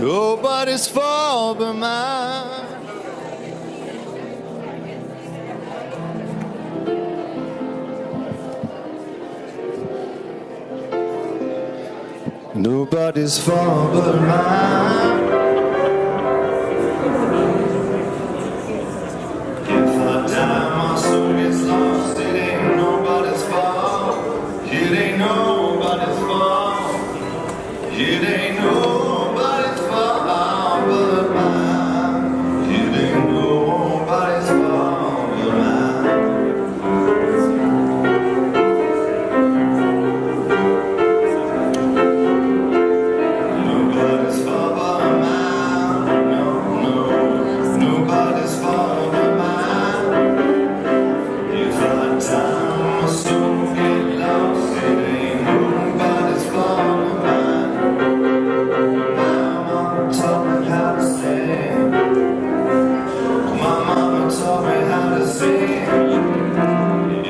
Nobody's fault but mine. Nobody's fault but mine. If I die, my soul gets lost. It ain't nobody's fault. It ain't nobody's fault. It ain't nobody's fault but mine. It ain't nobody's fault but mine. Nobody's fault but mine. No, no. Nobody's fault but mine. If I die, my soul get lost. It ain't nobody's fault but mine. My mama taught me how to sing. My mama taught me how to sing.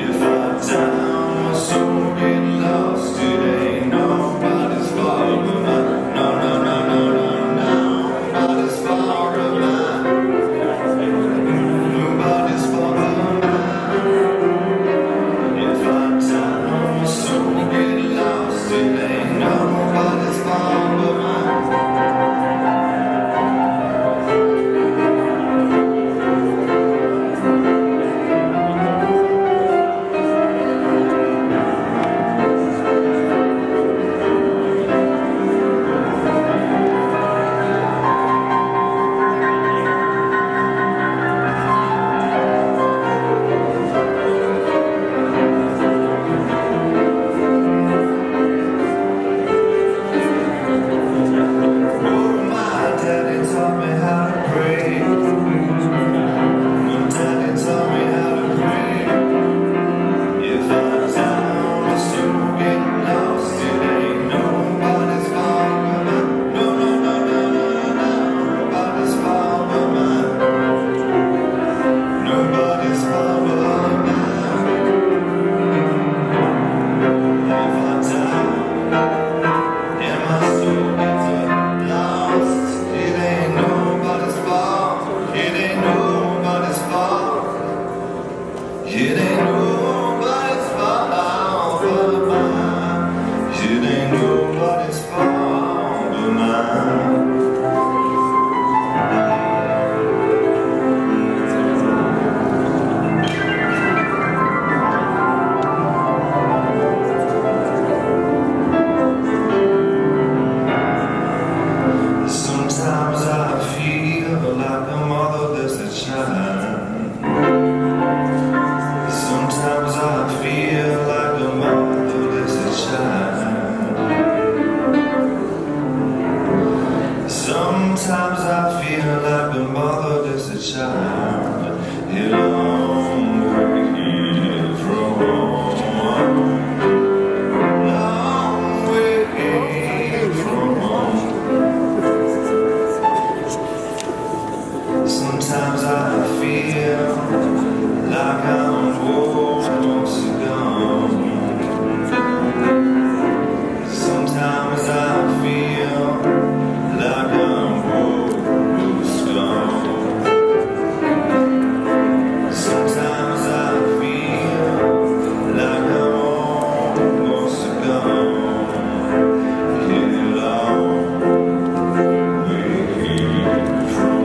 If I die, my soul get lost. It ain't nobody's fault but mine. No, no, no, no, no, no. Nobody's fault but mine. Nobody's fault but mine. If I die, my soul get lost. It ain't nobody's fault but mine. It ain't nobody's fault but mine. It ain't nobody's fault but mine. Sometimes I feel like a motherless child. Sometimes I feel like a motherless child. Sometimes I feel like a motherless child. A long way from home. Long way from home. Sometimes I feel like I'm almost gone. Sometimes I feel like I'm almost gone. Sometimes I feel like I'm almost gone. Yeah, long way from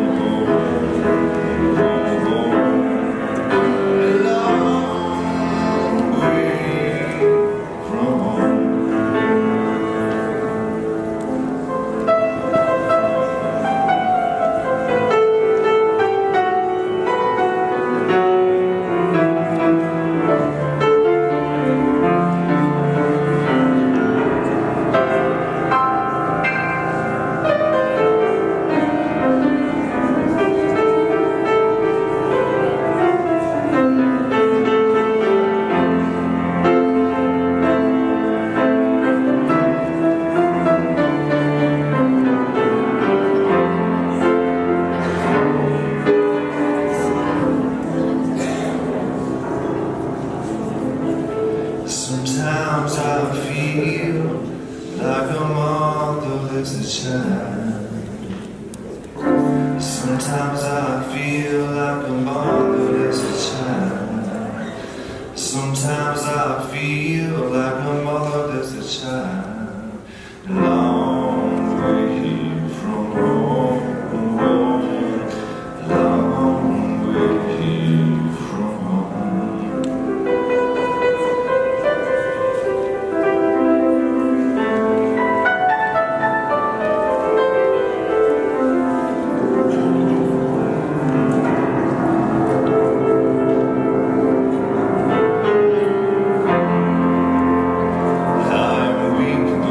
Sometimes I feel like a motherless child. Sometimes I feel like I'm bothered as a child. Sometimes I feel like I'm bothered as a child. Long way from home, long way from home. I'm weak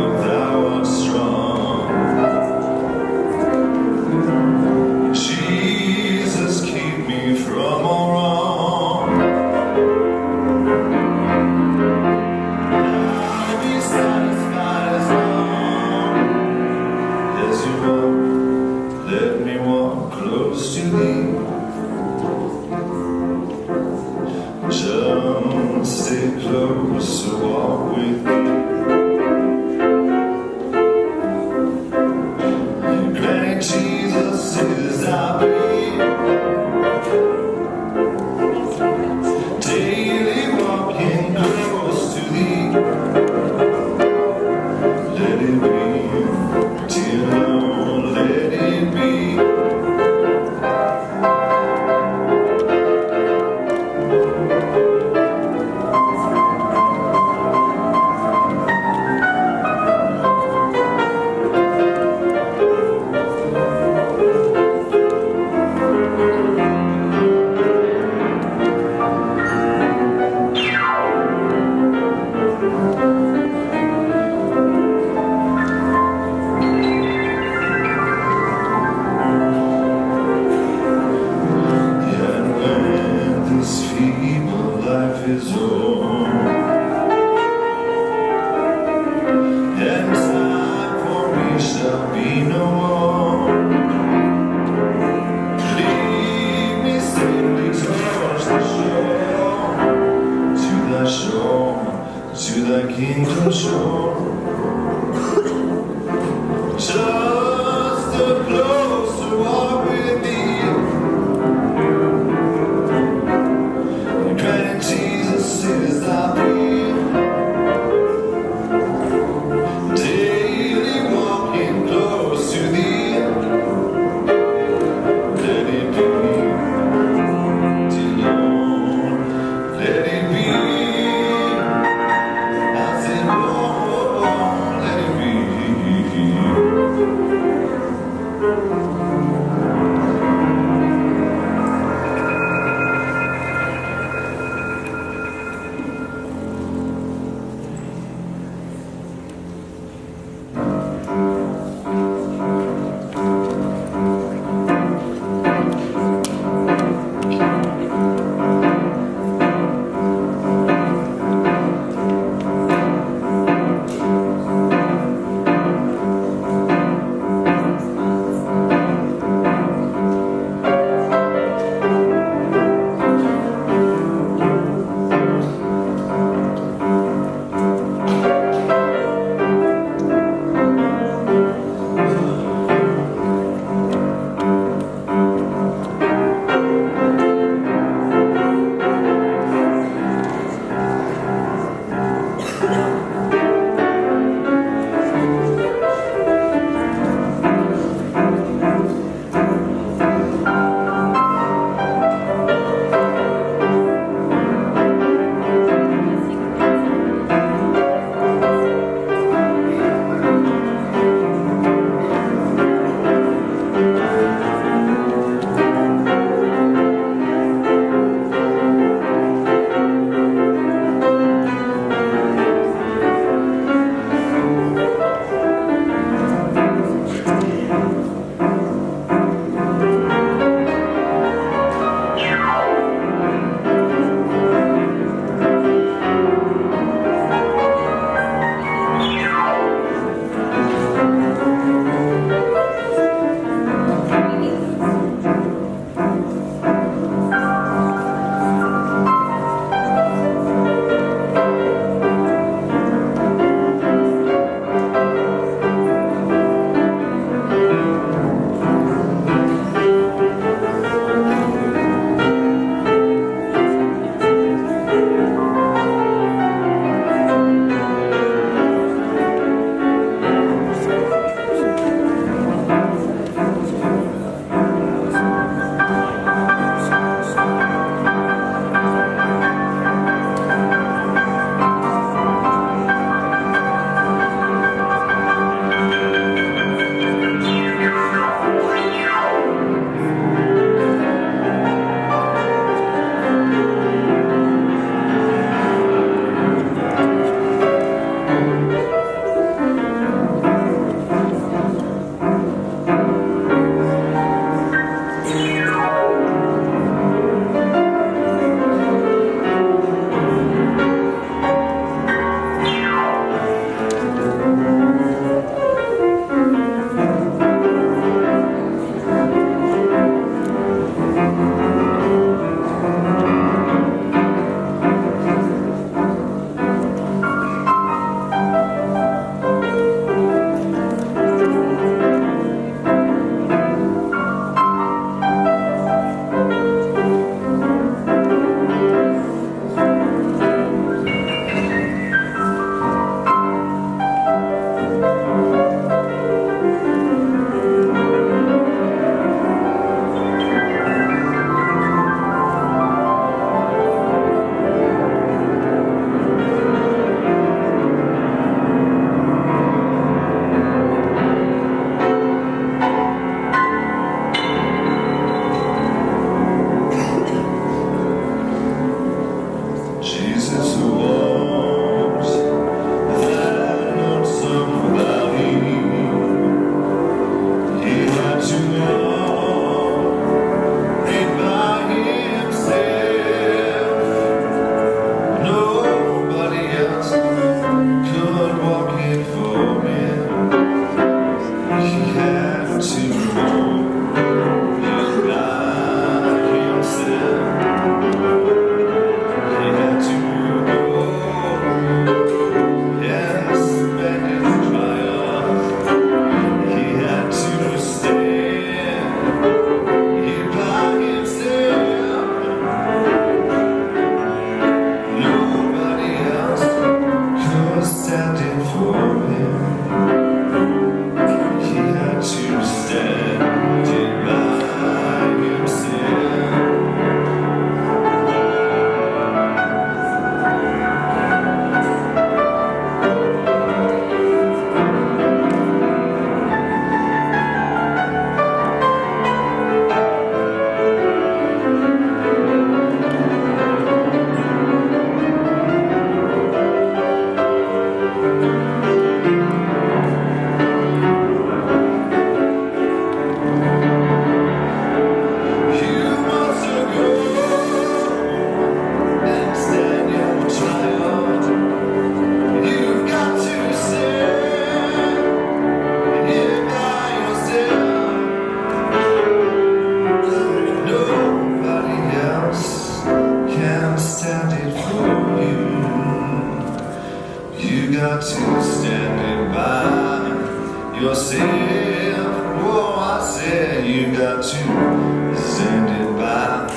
yourself. Oh, I said you got to stand it by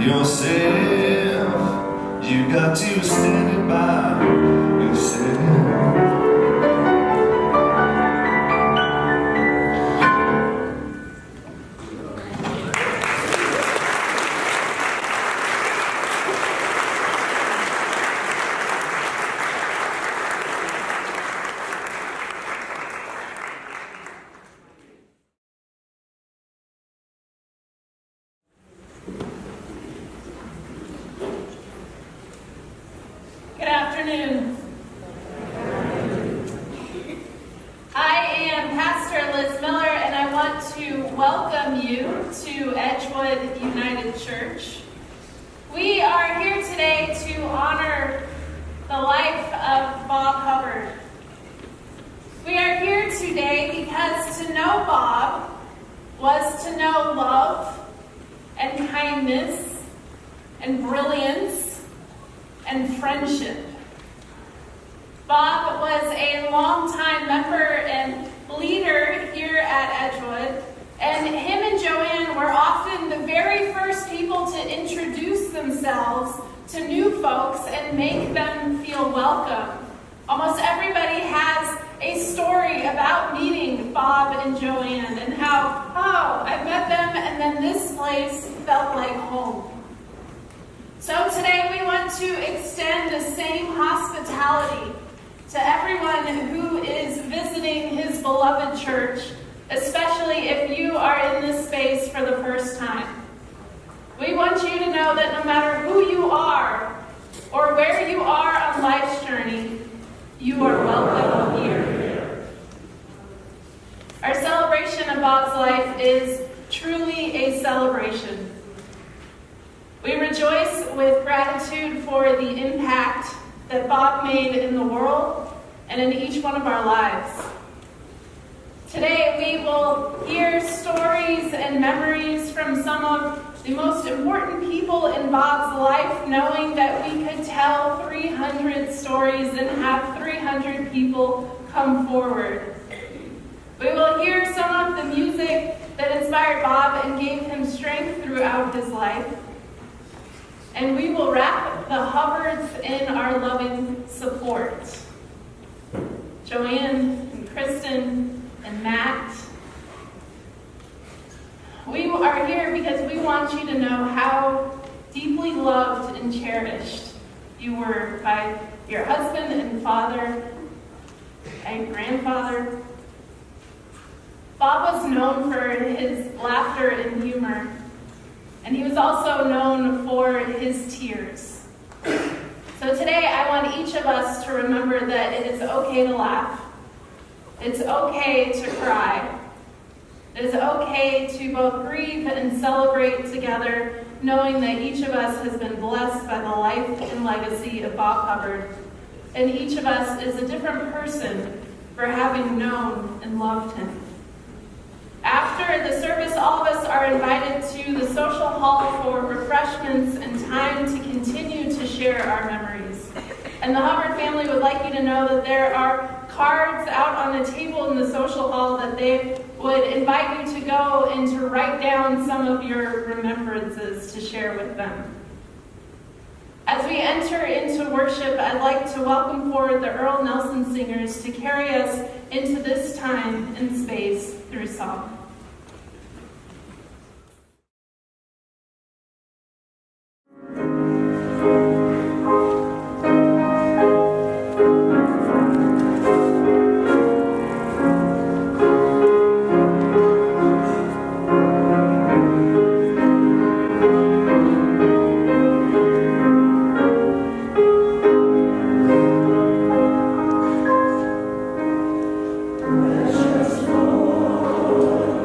yourself. You got to stand it by yourself. Good afternoon. I am Pastor Liz Miller, and I want to welcome you to Edgewood United Church. We are here today to honor the life of Bob Hubbard. We are here today because to know Bob was to know love and kindness and brilliance and friendship. Bob was a longtime member and leader here at Edgewood, and him and Joanne were often the very first people to introduce themselves to new folks and make them feel welcome. Almost everybody has a story about meeting Bob and Joanne and how, oh, I met them and then this place felt like home. So today we want to extend the same hospitality to everyone who is visiting his beloved church, especially if you are in this space for the first time. We want you to know that no matter who you are or where you are on life's journey, you are welcome here. Our celebration of Bob's life is truly a celebration. We rejoice with gratitude for the impact that Bob made in the world and in each one of our lives. Today we will hear stories and memories from some of the most important people in Bob's life, knowing that we could tell 300 stories and have 300 people come forward. We will hear some of the music that inspired Bob and gave him strength throughout his life. And we will wrap the Hubbards in our loving support. Joanne and Kristen and Matt. We are here because we want you to know how deeply loved and cherished you were by your husband and father and grandfather. Bob was known for his laughter and humor. And he was also known for his tears. So today I want each of us to remember that it is okay to laugh. It's okay to cry. It is okay to both grieve and celebrate together, knowing that each of us has been blessed by the life and legacy of Bob Hubbard. And each of us is a different person for having known and loved him. After the service, all of us are invited to the social hall for refreshments and time to continue to share our memories. And the Hubbard family would like you to know that there are cards out on the table in the social hall that they would invite you to go and to write down some of your remembrances to share with them. As we enter into worship, I'd like to welcome forward the Earl Nelson Singers to carry us into this time and space through song. Precious Lord.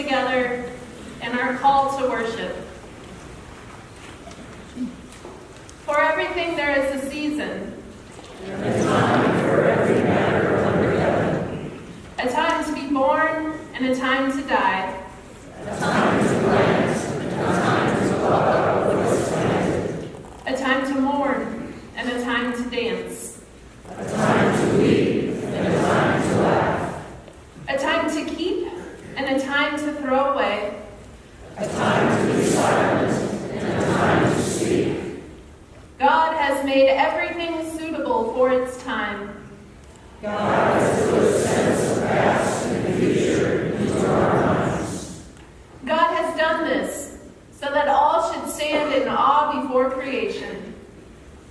together in our call to worship. For everything there is a season. A time for every matter under heaven. A time to be born and a time to die. A time to plant and a time to pluck up what is planted. A time to mourn and a time to dance. A time to weep and a time to laugh. A time to keep and a time to throw away. A time to be silent and a time to speak. God has made everything suitable for its time. God has put a sense of past and future into our minds. God has done this so that all should stand in awe before creation.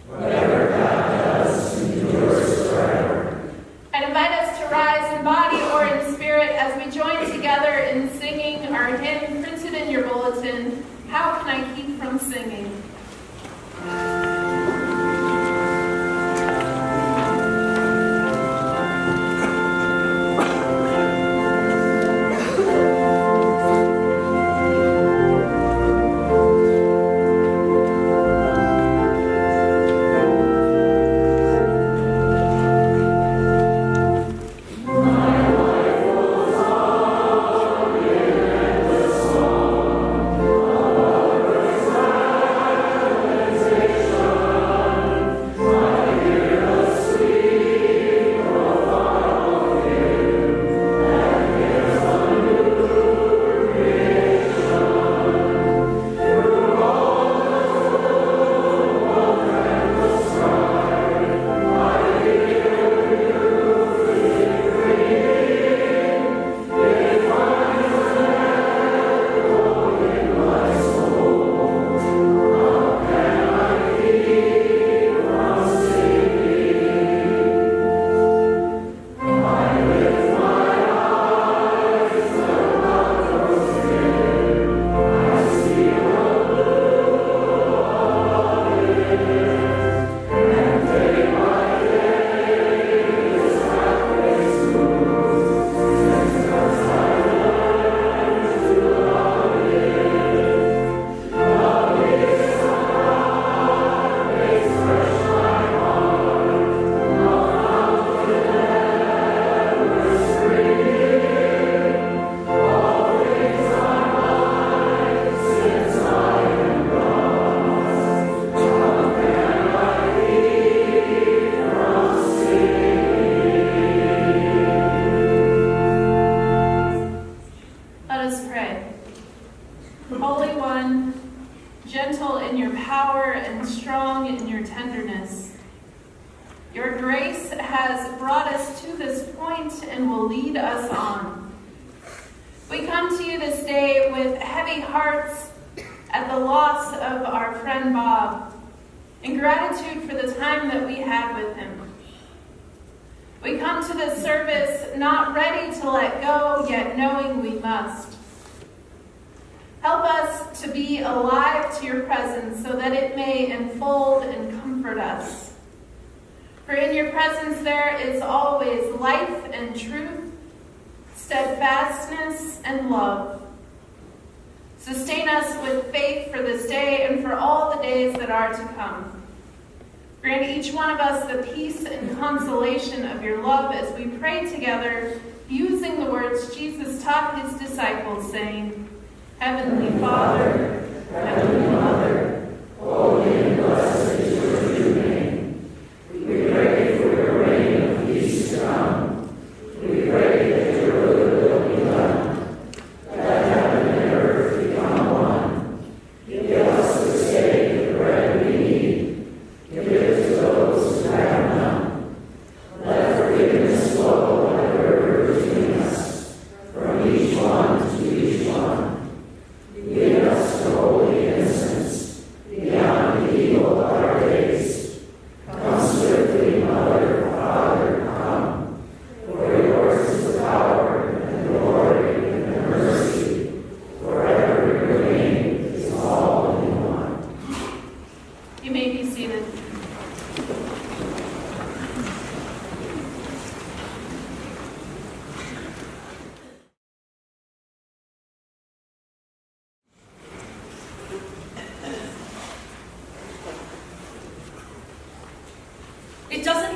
Whatever God does endures forever. I invite us to rise in body or in spirit as we join together in singing our hymn printed in your bulletin, How Can I Keep From Singing? Your grace has brought us to this point and will lead us on. We come to you this day with heavy hearts at the loss of our friend Bob, in gratitude for the time that we had with him. We come to this service not ready to let go, yet knowing we must. Help us to be alive to your presence so that it may enfold and comfort us. For in your presence there is always life and truth, steadfastness and love. Sustain us with faith for this day and for all the days that are to come. Grant each one of us the peace and consolation of your love as we pray together, using the words Jesus taught his disciples, saying, Heavenly Father, Heavenly Mother, holy and blessed is your true name. We pray for your reign of peace to come. We pray that your will be done. Let heaven and earth become one. Give us this day the bread we need. Give it to those who have none. Let forgiveness flow like a river between us, from each one to each one. Lead us to holy innocence.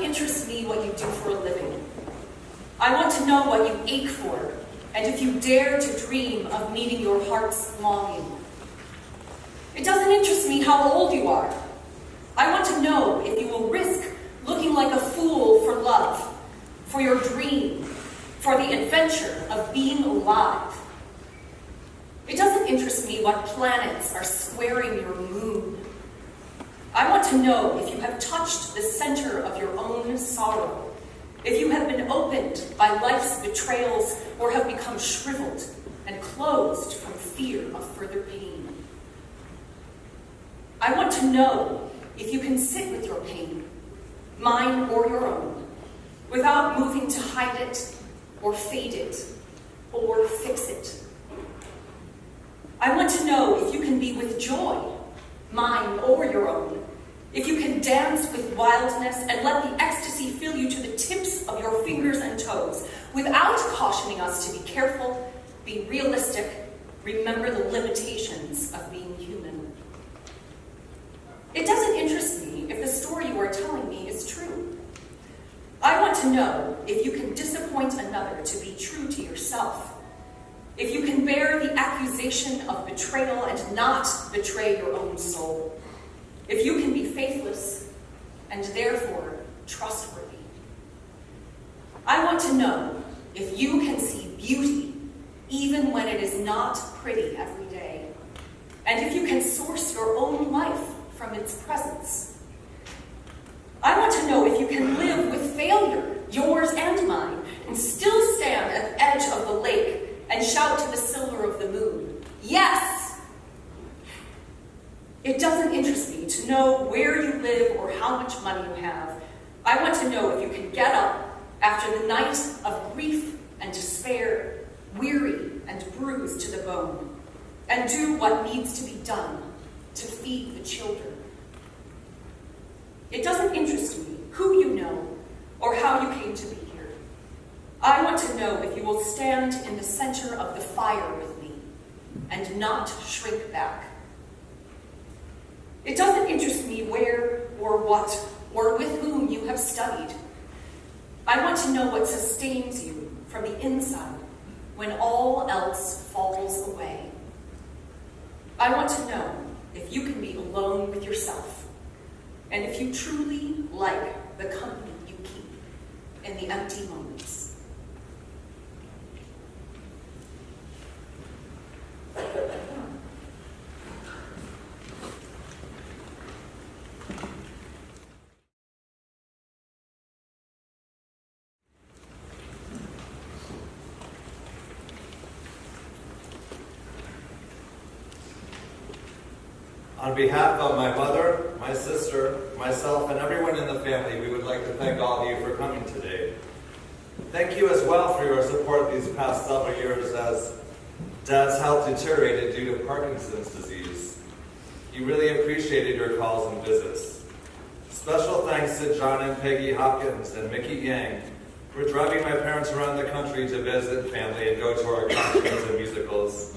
interest me what you do for a living. I want to know what you ache for, and if you dare to dream of meeting your heart's longing. It doesn't interest me how old you are. I want to know if you will risk looking like a fool for love, for your dream, for the adventure of being alive. It doesn't interest me what planets are squaring your moon. I want to know if you have touched the center of your own sorrow, if you have been opened by life's betrayals or have become shriveled and closed from fear of further pain. I want to know if you can sit with your pain, mine or your own, without moving to hide it or fade it or fix it. I want to know if you can be with joy, mine or your own, if you can dance with wildness and let the ecstasy fill you to the tips of your fingers and toes, without cautioning us to be careful, be realistic, remember the limitations of being human. It doesn't interest me if the story you are telling me is true. I want to know if you can disappoint another to be true to yourself, if you can bear the accusation of betrayal and not betray your own soul, if you can be faithless and therefore trustworthy. I want to know if you can see beauty even when it is not pretty every day, and if you can source your own life from its presence. I want to know if you can live with failure, yours and mine, and still stand at the edge of the lake and shout to the silver of the moon, yes! It doesn't interest me to know where you live or how much money you have. I want to know if you can get up after the night of grief and despair, weary and bruised to the bone, and do what needs to be done to feed the children. It doesn't interest me who you know or how you came to be here. I want to know if you will stand in the center of the fire with me and not shrink back. It doesn't interest me where or what or with whom you have studied. I want to know what sustains you from the inside when all else falls away. I want to know if you can be alone with yourself, and if you truly like the company you keep in the empty moments. On behalf of my mother, my sister, myself, and everyone in the family, we would like to thank all of you for coming today. Thank you as well for your support these past several years as Dad's health deteriorated due to Parkinson's disease. He really appreciated your calls and visits. Special thanks to John and Peggy Hopkins and Mickey Yang for driving my parents around the country to visit family and go to our concerts and musicals.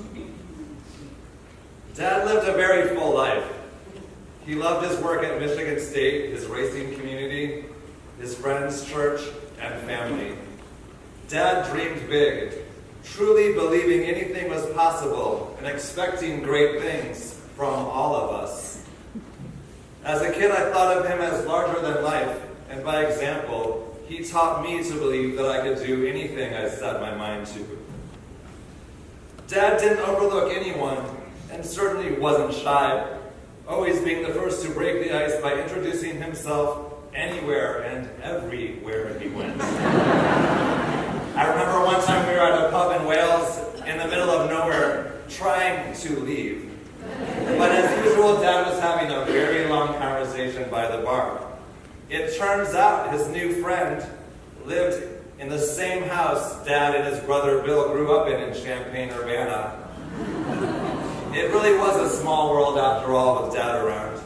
Dad lived a very full life. He loved his work at Michigan State, his racing community, his friends, church, and family. Dad dreamed big, truly believing anything was possible and expecting great things from all of us. As a kid, I thought of him as larger than life, and by example, he taught me to believe that I could do anything I set my mind to. Dad didn't overlook anyone, and certainly wasn't shy, always being the first to break the ice by introducing himself anywhere and everywhere he went. I remember one time we were at a pub in Wales in the middle of nowhere trying to leave. But as usual, Dad was having a very long conversation by the bar. It turns out his new friend lived in the same house Dad and his brother Bill grew up in Champaign-Urbana. It really was a small world after all with Dad around.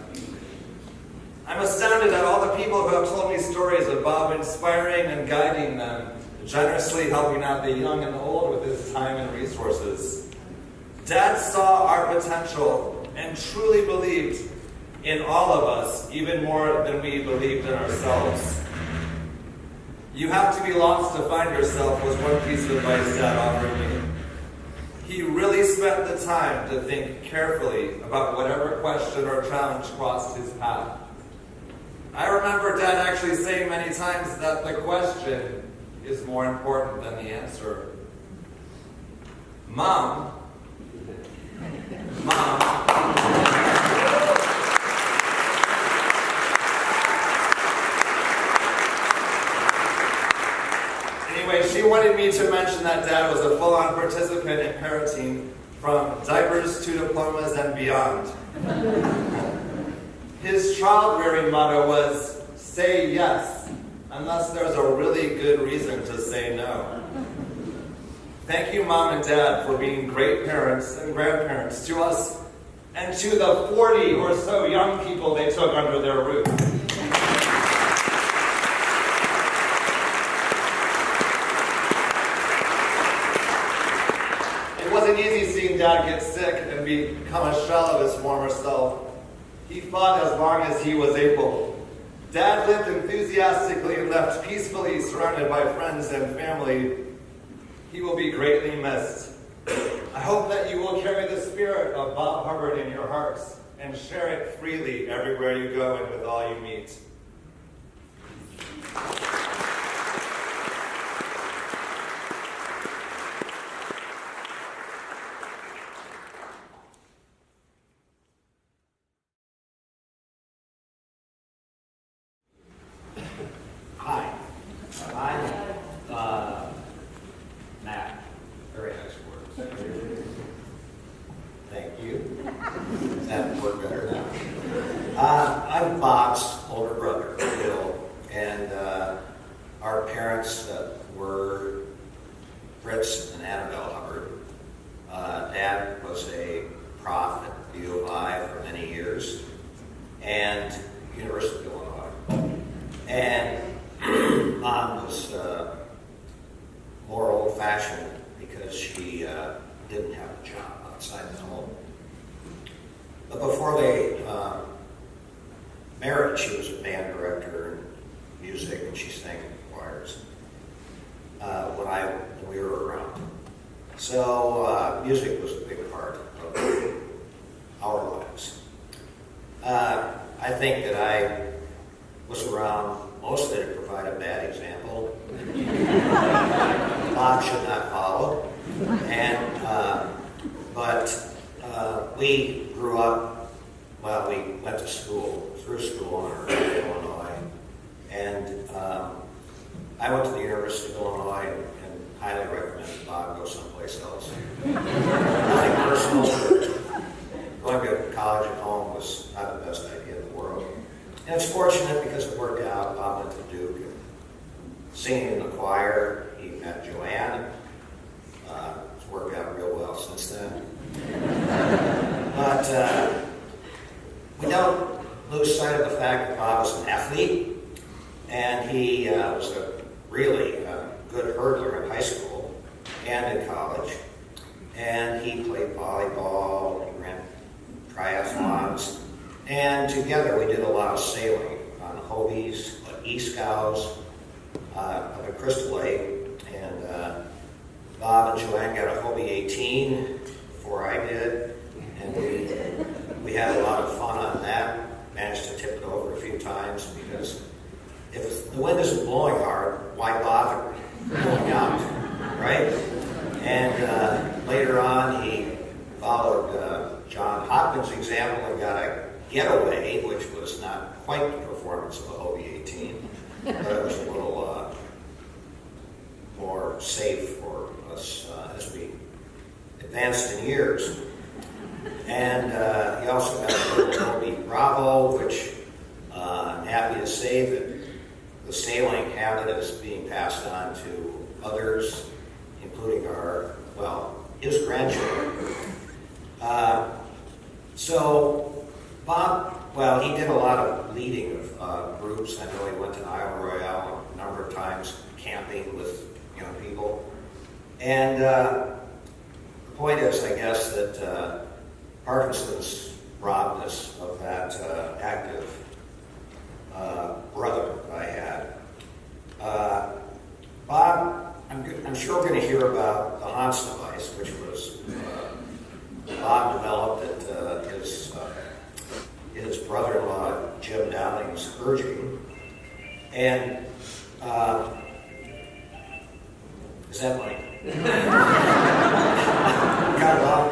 I'm astounded at all the people who have told me stories of Bob inspiring and guiding them, generously helping out the young and the old with his time and resources. Dad saw our potential and truly believed in all of us, even more than we believed in ourselves. You have to be lost to find yourself was one piece of advice Dad offered me. He really spent the time to think carefully about whatever question or challenge crossed his path. I remember Dad actually saying many times that the question is more important than the answer. Mom. Anyway, she wanted me to mention that Dad was a full-on participant in parenting from diapers to diplomas and beyond. His child-rearing motto was, say yes, unless there's a really good reason to say no. Thank you, Mom and Dad, for being great parents and grandparents to us and to the 40 or so young people they took under their roof. It wasn't easy seeing Dad get sick and become a shell of his former self. He fought as long as he was able. Dad lived enthusiastically and left peacefully surrounded by friends and family. He will be greatly missed. I hope that you will carry the spirit of Bob Hubbard in your hearts and share it freely everywhere you go and with all you meet. Hi, I'm Matt. Very nice words. Thank you. Does that work better now? I'm Bob's older brother, Bill, and our parents were Fritz and Annabelle Hubbard. Dad was a prof at U of I for many years, and University of Illinois. And Mom was more old-fashioned because she didn't have a job outside the home. But before they married, she was a band director in music, and she sang in choirs when we were around. So music was a big part of our lives. I think that I was around mostly to provide a bad example. Bob should not follow. But we grew up, well, we went to school, through school in Illinois. And I went to the University of Illinois and highly recommend Bob go someplace else. Nothing personal, but going to college at home was not the best idea in the world. And it's fortunate because it worked out. Bob went to Duke, and singing in the choir. He met Joanne. It's worked out real well since then. But we don't lose sight of the fact that Bob was an athlete, and he was a really good hurdler in high school and in college. And he played volleyball, he ran triathlons. And together we did a lot of sailing on Hobies, e-scows, up at Crystal Lake. And Bob and Joanne got a Hobie 18 before I did. And we had a lot of fun on that. Managed to tip it over a few times because if the wind isn't blowing hard, why bother going out, right? And later on he followed John Hopkins' example and got a getaway, which was not quite the performance of a Hobie 18, but it was a little more safe for us as we advanced in years. And he also got a little Hobie Bravo, which I'm happy to say that the sailing habit is being passed on to others, including his grandchildren. So Bob, he did a lot of leading of groups. I know he went to Isle Royale a number of times, camping with young people. And the point is, I guess, that Parkinson's robbed us of that active brother I had. I'm sure we're going to hear about the Hans device, which was Bob developed at his brother-in-law Jim Downing's urging. And is that money? Got it off.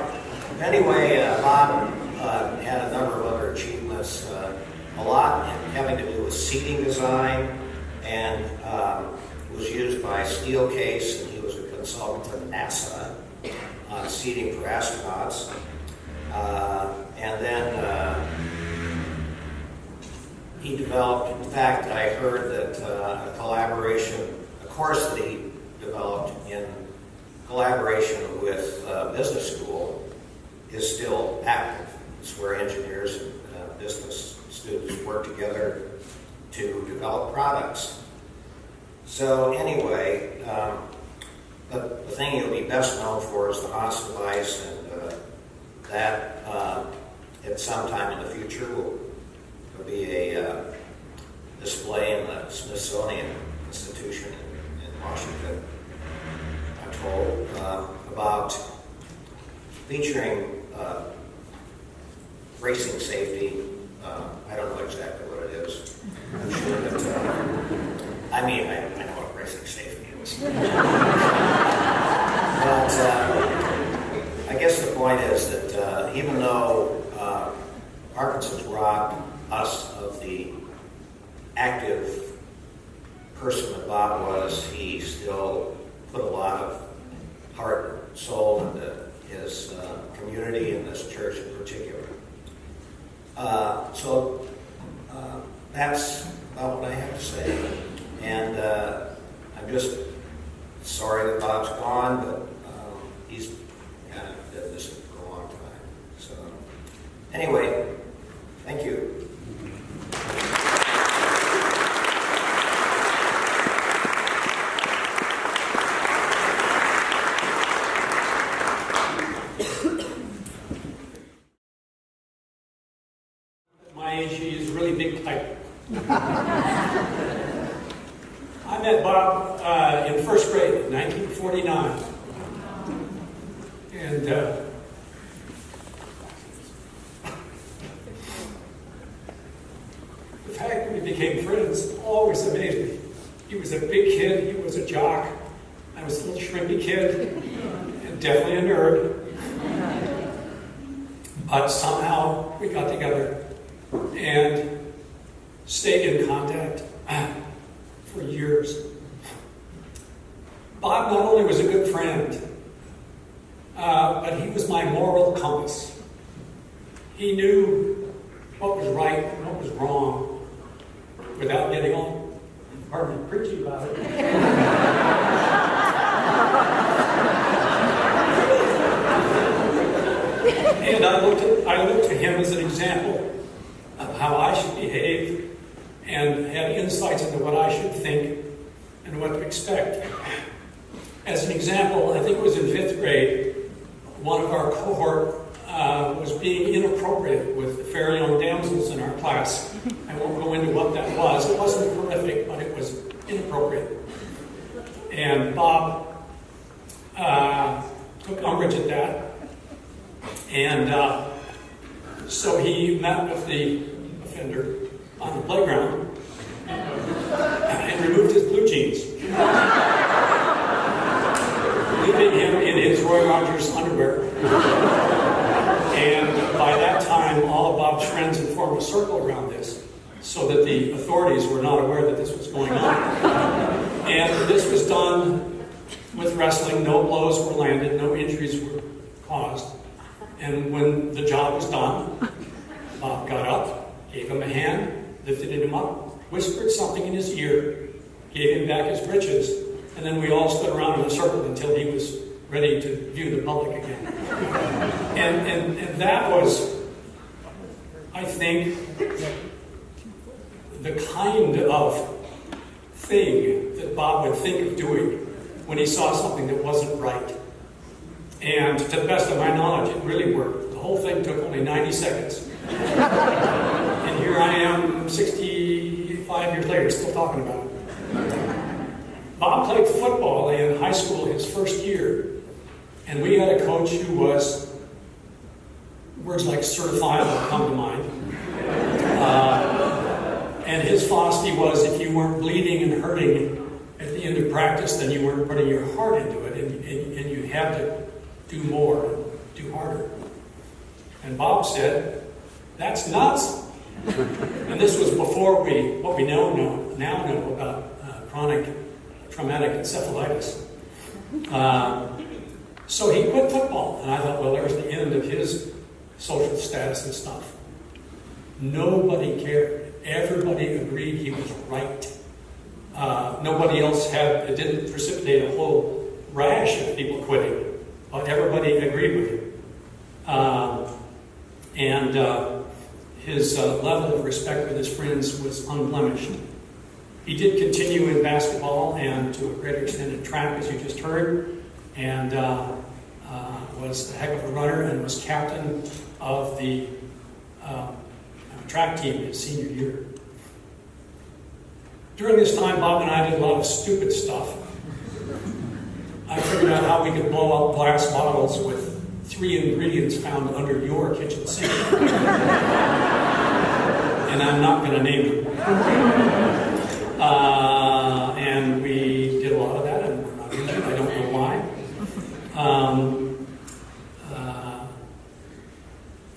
Anyway, Bob had a number of other achievements, a lot having to do with seating design, and was used by Steelcase, and he was a consultant to NASA on seating for astronauts. And then he developed, in fact, I heard that a course that he developed in collaboration with business school is still active. It's where engineers and business students work together to develop products. So anyway, the thing you'll be best known for is the Haas device, and that at some time in the future will be a display in the Smithsonian Institution in Washington, I'm told, about featuring racing safety. I don't know exactly what it is. I'm sure that, I know what racing safety is. But I guess the point is that even though Parkinson's robbed us of the active person that Bob was, he still put a lot of heart and soul into his community and this church in particular. So that's about what I have to say. And I'm just sorry that Bob's gone, but he's kind of been this for a long time. So anyway, thank you. My age, he is really big type. I met Bob in first grade in 1949. And the fact that we became friends always amazed me. He was a big kid, he was a jock. I was a little shrimpy kid, and definitely a nerd. But somehow we got together and stayed in contact for years. Bob not only was a good friend, but he was my moral compass. He knew what was right and what was wrong without getting all, pardon me, preachy about it. And I looked to him as an example of how I should behave and had insights into what I should think and what to expect. As an example, I think it was in 5th grade, one of our cohort was being inappropriate with the fair young damsels in our class. I won't go into what that was. It wasn't horrific, but it was inappropriate. And Bob took umbrage at that. And so he met with the offender on the playground and removed his blue jeans, leaving him in his Roy Rogers underwear. And by that time, all of Bob's friends had formed a circle around this so that the authorities were not aware that this was going on. And this was done with wrestling. No blows were landed, no injuries were caused. And when the job was done, Bob got up, gave him a hand, lifted him up, whispered something in his ear, gave him back his breeches, and then we all stood around in a circle until he was ready to view the public again. And that was, I think, the kind of thing that Bob would think of doing when he saw something that wasn't right. And to the best of my knowledge, it really worked. The whole thing took only 90 seconds. And here I am, 65 years later, still talking about it. Bob played football in high school his first year, and we had a coach who was, words like certifiable come to mind. And his philosophy was if you weren't bleeding and hurting at the end of practice, then you weren't putting your heart into it, and you had to do more, and do harder. And Bob said, "That's nuts." And this was before what we now know about chronic traumatic encephalitis. So he quit football, and I thought, well, there's the end of his social status and stuff. Nobody cared. Everybody agreed he was right. Nobody else it didn't precipitate a whole rash of people quitting, but everybody agreed with him. And his level of respect with his friends was unblemished. He did continue in basketball and to a greater extent in track, as you just heard, and was a heck of a runner and was captain of the track team his senior year. During this time, Bob and I did a lot of stupid stuff. I figured out how we could blow up glass bottles with 3 ingredients found under your kitchen sink. And I'm not going to name them. And we did a lot of that, and we're not injured. I don't know why.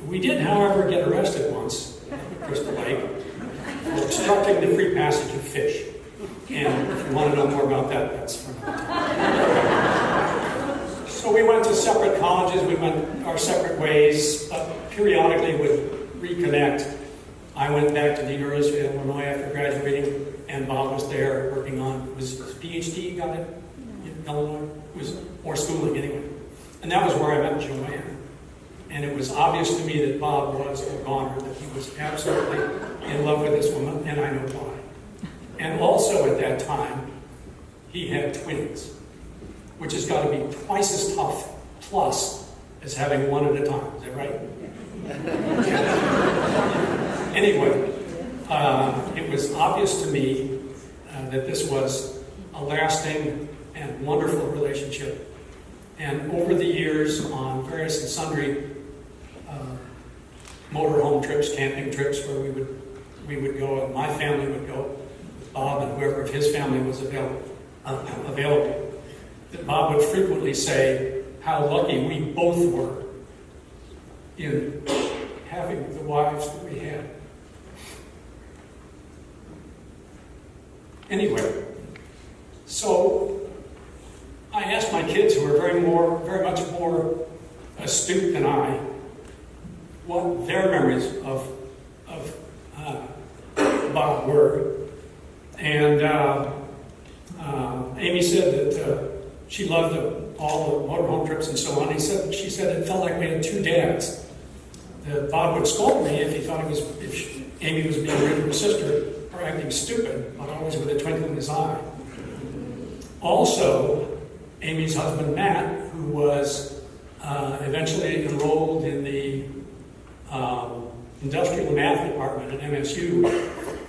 We did, however, get arrested once at Crystal Lake for obstructing the free passage of fish. And if you want to know more about that, that's for another time. So we went to separate colleges, we went our separate ways, but periodically would reconnect. I went back to the University of Illinois after graduating, and Bob was there working on his PhD, got it in Illinois. It was more schooling anyway. And that was where I met Joanne. And it was obvious to me that Bob was a goner, that he was absolutely in love with this woman, and I know why. And also at that time, he had twins, which has got to be twice as tough, plus, as having one at a time. Is that right? Anyway, it was obvious to me that this was a lasting and wonderful relationship. And over the years, on various and sundry motorhome trips, camping trips, where we would go, and my family would go with Bob and whoever of his family was available, that Bob would frequently say how lucky we both were in having the wives that we had. Anyway, so I asked my kids, who are very much more astute than I, what their memories of Bob were. And Amy said that she loved all the motorhome trips and so on. She said it felt like we had 2 dads. That Bob would scold me if he thought if Amy was being rude to her sister or acting stupid, but always with a twinkle in his eye. Also, Amy's husband Matt, who was eventually enrolled in the industrial math department at MSU,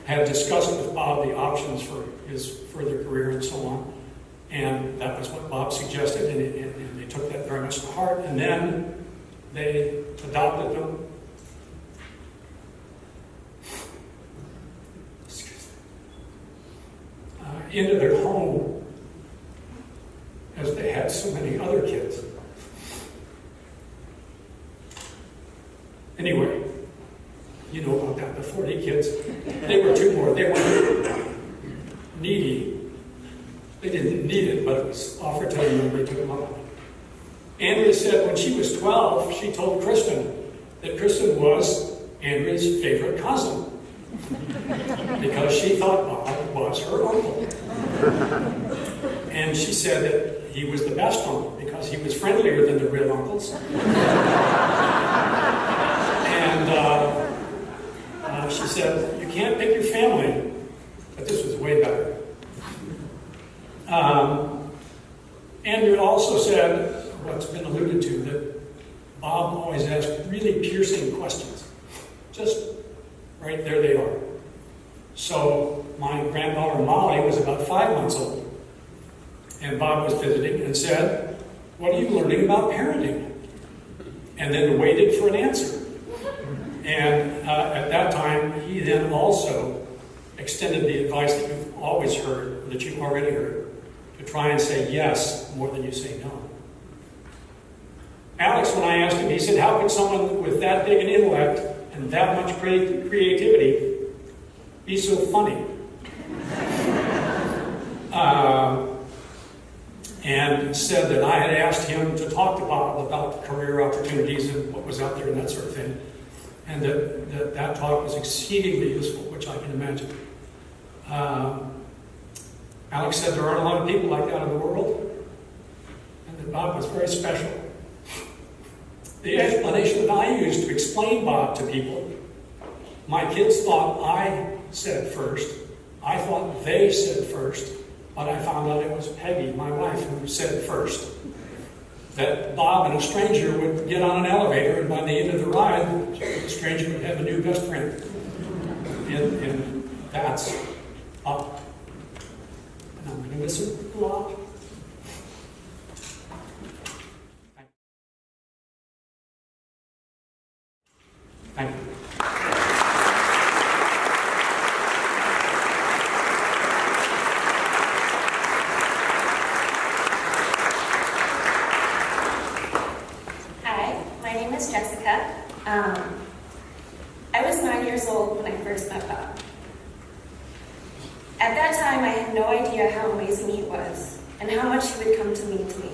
had discussed with Bob the options for his further career and so on. And that was what Bob suggested, and they took that very much to heart. And then they adopted them. Into their home, as they had so many other kids. Anyway, you know about that, the 40 kids. They were 2 more. They were needy. They didn't need it, but it was offered to them and they took them up. Andrea said when she was 12, she told Kristen that Kristen was Andrea's favorite cousin because she thought Bob was her uncle. And she said that he was the best uncle because he was friendlier than the real uncles. And she said, you can't pick your family, but this was way better. Andrew also said, what's been alluded to, that Bob always asked really piercing questions. Just right there they are. So my granddaughter Molly was about 5 months old and Bob was visiting, and said, "What are you learning about parenting?" And then waited for an answer. And at that time, he then also extended the advice that you've always heard, that you've already heard, to try and say yes more than you say no. Alex, when I asked him, he said, "How could someone with that big an intellect and that much creativity be so funny?" And said that I had asked him to talk to Bob about the career opportunities and what was out there and that sort of thing. And that talk was exceedingly useful, which I can imagine. Alex said there aren't a lot of people like that in the world, and that Bob was very special. The explanation that I used to explain Bob to people, my kids thought I said first, I thought they said first, but I found out it was Peggy, my wife, who said first. That Bob and a stranger would get on an elevator, and by the end of the ride, the stranger would have a new best friend. And that's up. And I'm going to miss him a lot. Thank you. Hi, my name is Jessica. I was 9 years old when I first met Bob. At that time, I had no idea how amazing he was and how much he would come to mean to me.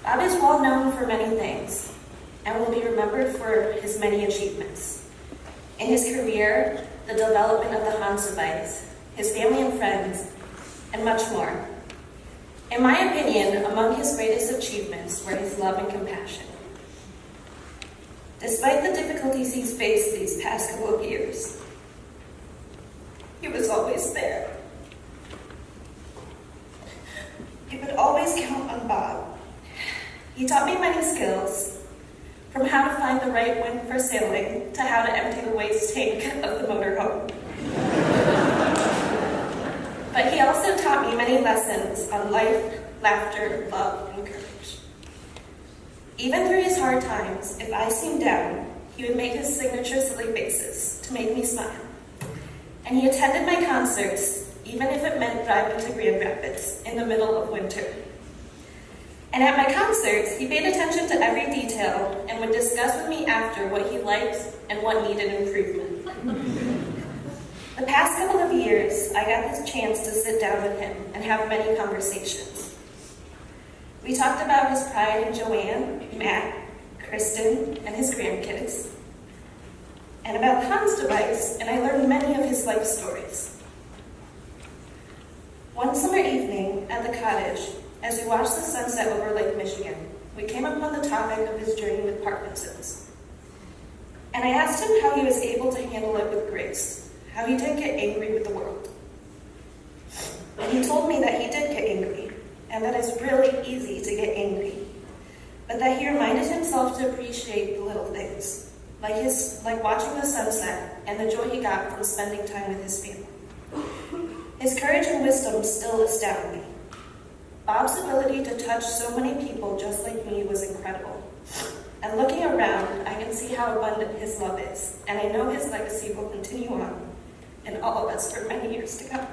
Bob is well known for many things and will be remembered for his many achievements. In his career, the development of the Hans device, his family and friends, and much more. In my opinion, among his greatest achievements were his love and compassion. Despite the difficulties he's faced these past couple of years, he was always there. You could always count on Bob. He taught me many skills, from how to find the right wind for sailing to how to empty the waste tank of the motorhome. But he also taught me many lessons on life, laughter, love, and courage. Even through his hard times, if I seemed down, he would make his signature silly faces to make me smile. And he attended my concerts, even if it meant driving to Grand Rapids in the middle of winter. And at my concerts, he paid attention to every detail and would discuss with me after what he liked and what needed improvement. The past couple of years, I got this chance to sit down with him and have many conversations. We talked about his pride in Joanne, Matt, Kristen, and his grandkids, and about Hans device, and I learned many of his life stories. One summer evening at the cottage, as we watched the sunset over Lake Michigan, we came upon the topic of his journey with Parkinson's. And I asked him how he was able to handle it with grace, how he didn't get angry with the world. And he told me that he did get angry, and that it's really easy to get angry, but that he reminded himself to appreciate the little things, like watching the sunset and the joy he got from spending time with his family. His courage and wisdom still astound me. Bob's ability to touch so many people just like me was incredible. And looking around, I can see how abundant his love is, and I know his legacy will continue on in all of us for many years to come.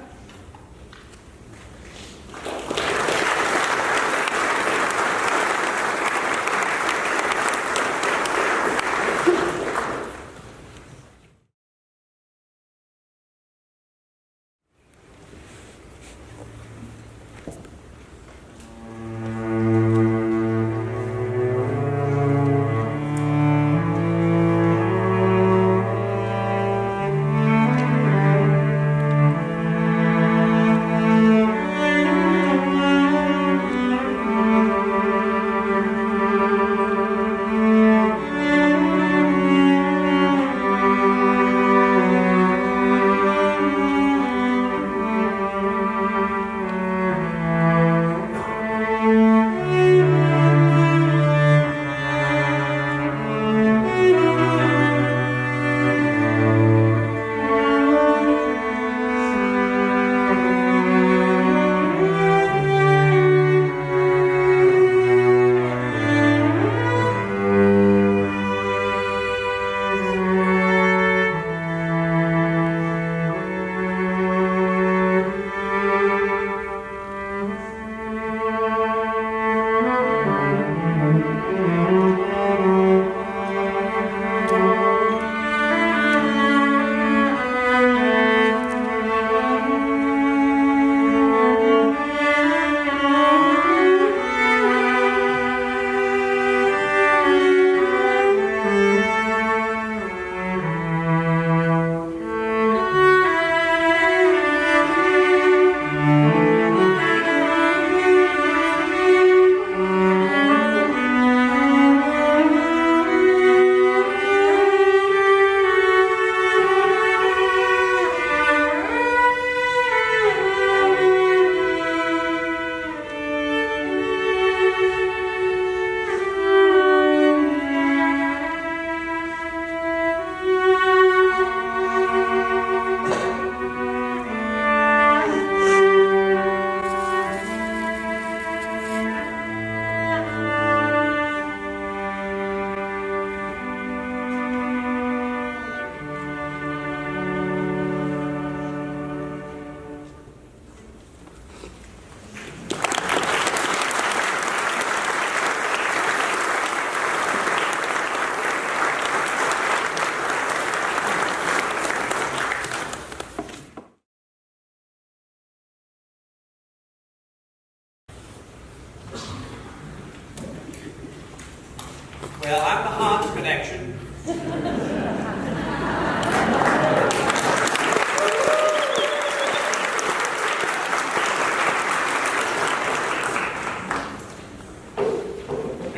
Vermont connection.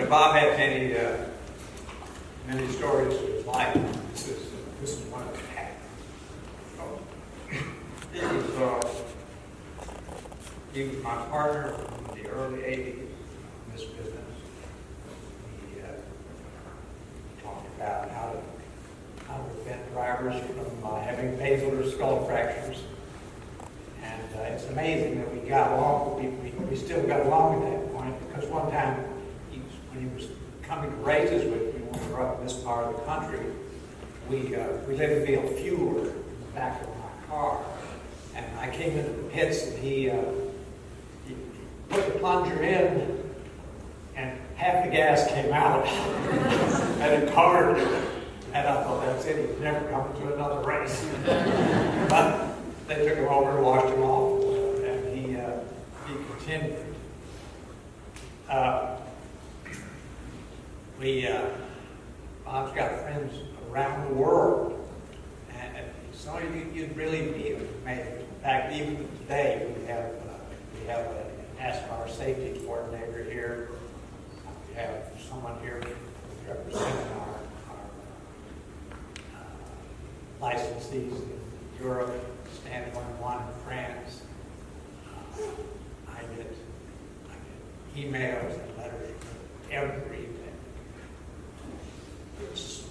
Bob had many stories of his life. This is one of them. He was my partner in the early 80s in this business. He talked about how to prevent drivers from having basilar skull fractures. And it's amazing that we got along. We still got along at that point, because one time when he was coming to races with me when we were up in this part of the country, we let him be a fueler in the back of my car. And I came into the pits, and he put the plunger in, and half the gas came out, and it covered it. And I thought, that's it, he's never coming to another race. But they took him over and washed him off, and he continued. Bob's got friends around the world, and so you'd really be amazed. In fact, even today we have a NASCAR safety coordinator here. We have someone here representing our licensees in Europe, standing on one in France. I get emails and letters every day. It's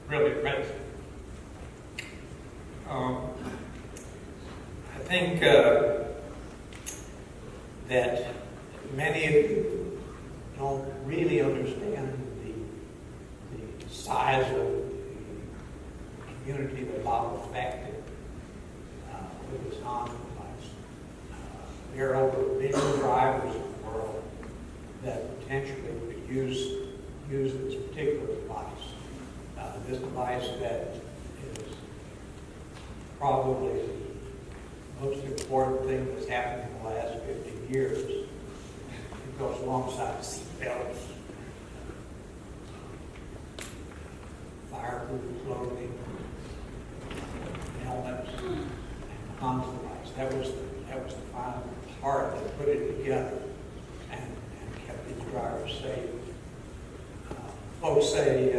really amazing. I think that many of you don't really understand the size of the community that Bob affected with his Honda device. There are over 1 million drivers in the world that potentially would use this particular device. This device that is probably the most important thing that's happened in the last 50 years. It goes alongside seat belts, fireproof clothing, helmets, and Honda device. That was the final part that put it together and kept these drivers safe. Folks say,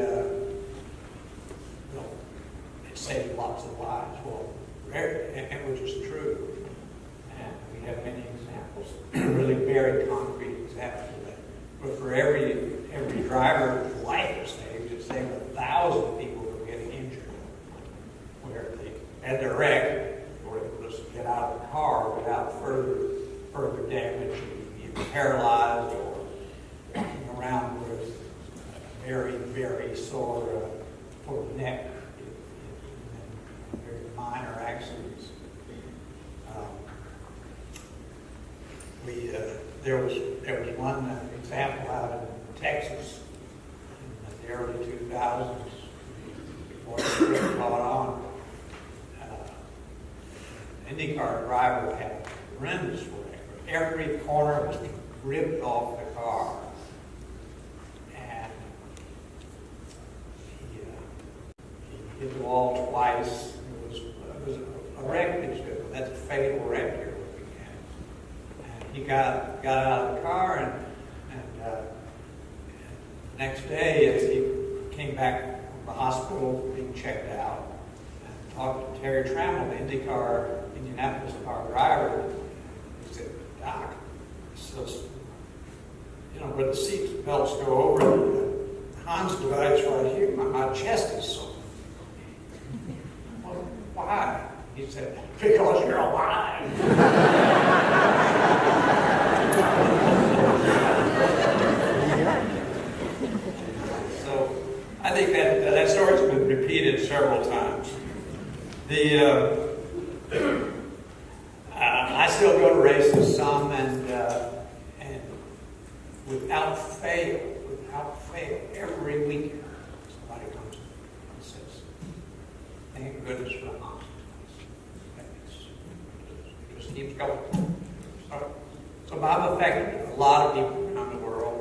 it saved lots of lives. Well, which is true. And we have many examples, really very concrete examples of that. But for every driver whose life is saved, it saved 1,000 people from getting injured. Where they had their wreck, or they could just get out of the car without further damage, either paralyzed or walking around with very, very sore neck, very minor accidents. There was one example out in Texas in the early 2000s, before the trip caught on. An IndyCar driver had a horrendous wreck. Every corner was ripped off the car. He hit the wall twice. It was a wreck. That's a fatal wreck you're looking at. And he got out of the car, and the next day, as he came back from the hospital, being checked out, and talked to Terry Trammell, the Indianapolis car driver. He said, "Doc, so, where the seat belts go over the Hans device right here, my chest is sore." Well, why? He said, "Because you're alive." So I think that story's been repeated several times. I still go to races some, and without fail, every weekend somebody comes and says, "Thank goodness for the Hans." It just keeps going. So Bob affected a lot of people around the world,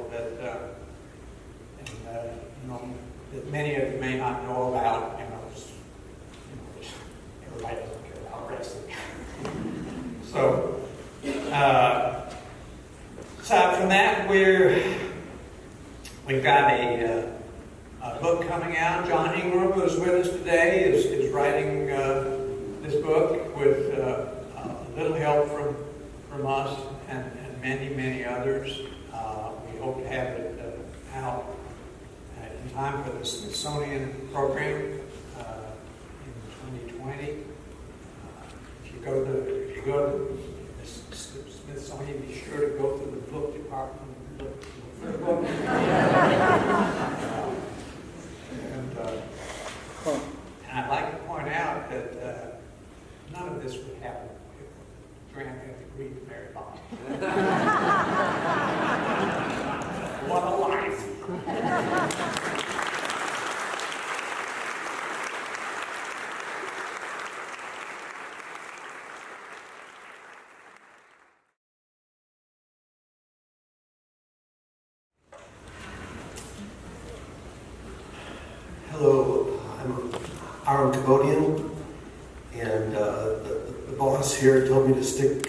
that many of you may not know about. Everybody doesn't care about wrestling. So, aside from that, we've got a book coming out. John Ingram, who's with us today, is writing this book with a little help from us and many, many others. We hope to have it out in time for the Smithsonian program in 2020. If you go to the Smithsonian, be sure to go to the book department and look for the book. And I'd like to point out that none of this would happen if Grant had agreed to marry Bob. What a life! Hello, I'm Aaron Cambodian, and the boss here told me to speak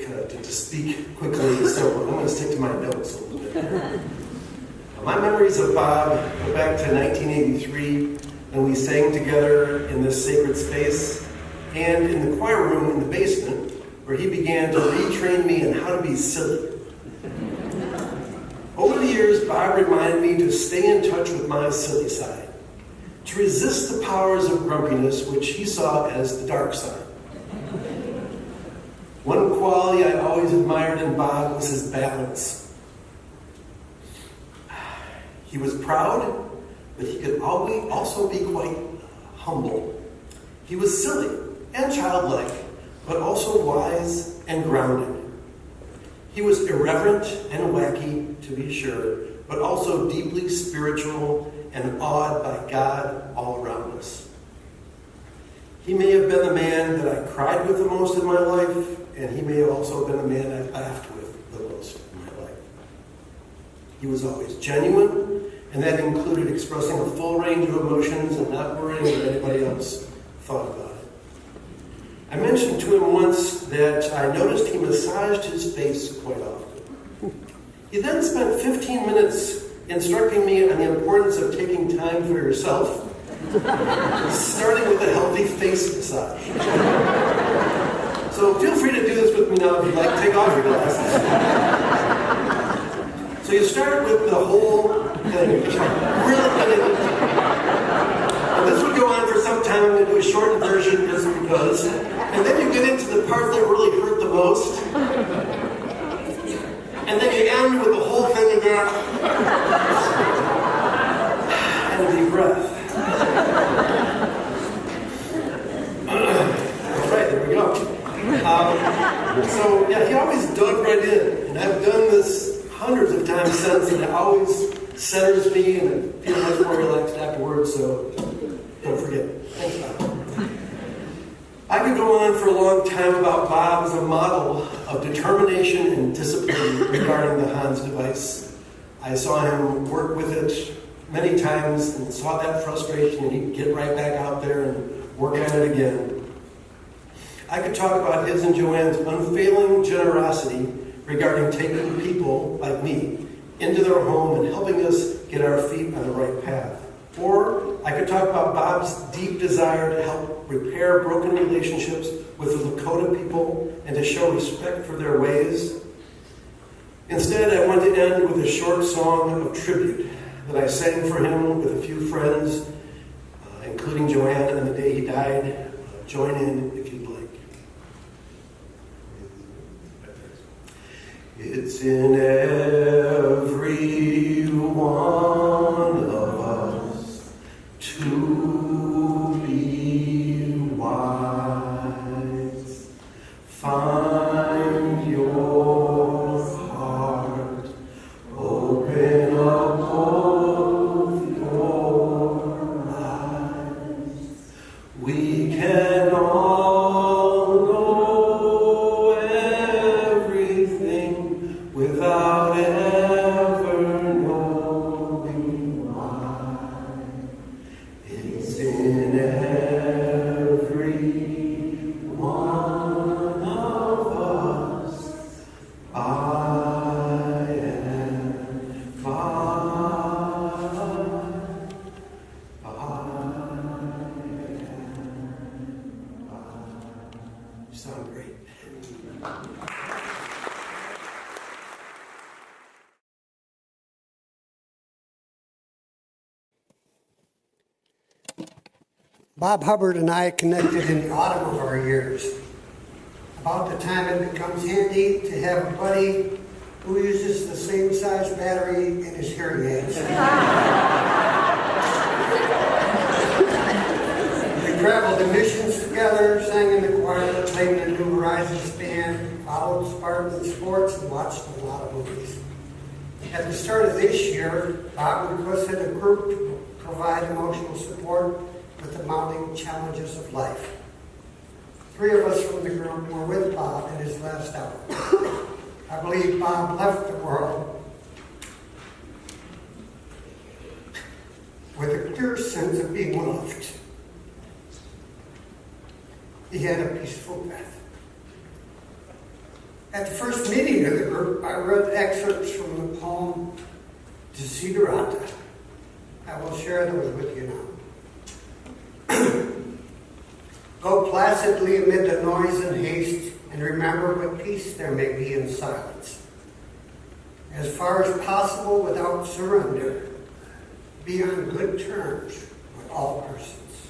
quickly, so I'm going to stick to my notes a little bit. My memories of Bob go back to 1983, when we sang together in this sacred space, and in the choir room in the basement, where he began to retrain me in how to be silly. Over the years, Bob reminded me to stay in touch with my silly side, to resist the powers of grumpiness, which he saw as the dark side. One quality I always admired in Bob was his balance. He was proud, but he could also be quite humble. He was silly and childlike, but also wise and grounded. He was irreverent and wacky, to be sure, but also deeply spiritual and awed by God all around us. He may have been the man that I cried with the most in my life, and he may have also been the man I laughed with the most in my life. He was always genuine, and that included expressing a full range of emotions and not worrying what anybody else thought about it. I mentioned to him once that I noticed he massaged his face quite often. He then spent 15 minutes instructing me on the importance of taking time for yourself, starting with a healthy face massage. So feel free to do this with me now if you'd like. Take off your glasses. So you start with the whole thing, really get into it. And this would go on for some time. I'm going to do a shortened version just because. And then you get into the part that really hurt the most. And then you end with the whole thing again. And a deep breath. All right, there we go. So, yeah, he always dug right in. And I've done this hundreds of times since, and it always centers me, and I feel much more relaxed afterwards, so don't forget. Thanks, Bob. I could go on for a long time about Bob as a model of determination and discipline regarding the Hans device. I saw him work with it many times and saw that frustration, and he'd get right back out there and work on it again. I could talk about his and Joanne's unfailing generosity regarding taking people like me into their home and helping us get our feet on the right path. Or I could talk about Bob's deep desire to help repair broken relationships with the Lakota people and to show respect for their ways. Instead, I want to end with a short song of tribute that I sang for him with a few friends, including Joanne on the day he died. Join in if you'd like. It's in every one of us to be wise. Find your heart, open up both your eyes. We can all know everything without ever knowing why. Bob Hubbard and I connected in the autumn of our years. About the time it becomes handy to have a buddy who uses the same size battery in his hearing aids. We traveled to missions together, sang in the choir, played in the New Horizons band, followed Spartan sports, and watched a lot of movies. At the start of this year, Bob requested a group to provide emotional support with the mounting challenges of life. 3 of us from the group were with Bob in his last hour. I believe Bob left the world with a clear sense of being loved. He had a peaceful death. At the first meeting of the group, I read excerpts from the poem Desiderata. I will share those with you now. Go placidly amid the noise and haste, and remember what peace there may be in silence. As far as possible without surrender, be on good terms with all persons.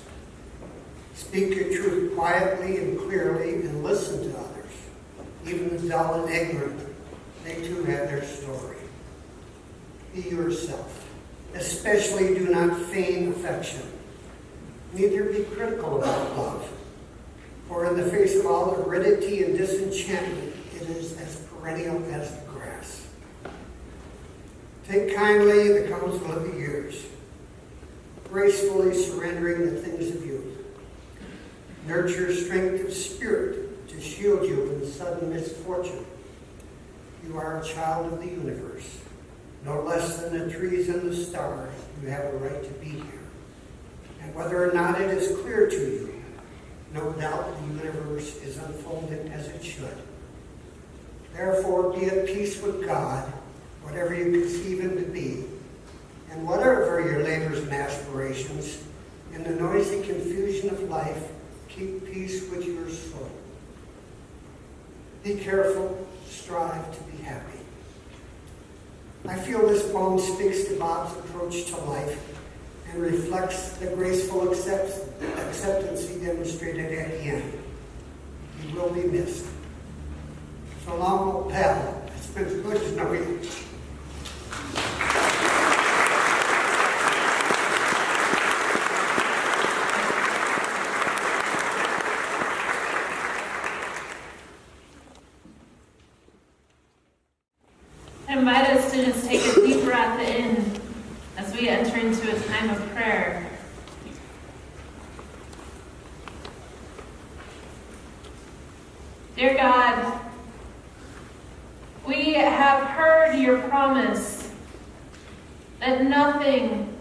Speak your truth quietly and clearly, and listen to others, even the dull and ignorant. They too have their story. Be yourself. Especially do not feign affection. Neither be critical about love. For in the face of all aridity and disenchantment, it is as perennial as the grass. Take kindly the counsel of the years, gracefully surrendering the things of youth. Nurture strength of spirit to shield you in sudden misfortune. You are a child of the universe. No less than the trees and the stars, you have a right to be here. And whether or not it is clear to you, no doubt the universe is unfolding as it should. Therefore, be at peace with God, whatever you conceive him to be, and whatever your labors and aspirations, in the noisy confusion of life, keep peace with your soul. Be careful, strive to be happy. I feel this poem speaks to Bob's approach to life and reflects the graceful acceptance he demonstrated at the end. He will be missed. So long, old pal. It's been good to know you. I invite us to just take a deep breath in as we enter into a time of prayer. Dear God, we have heard your promise that nothing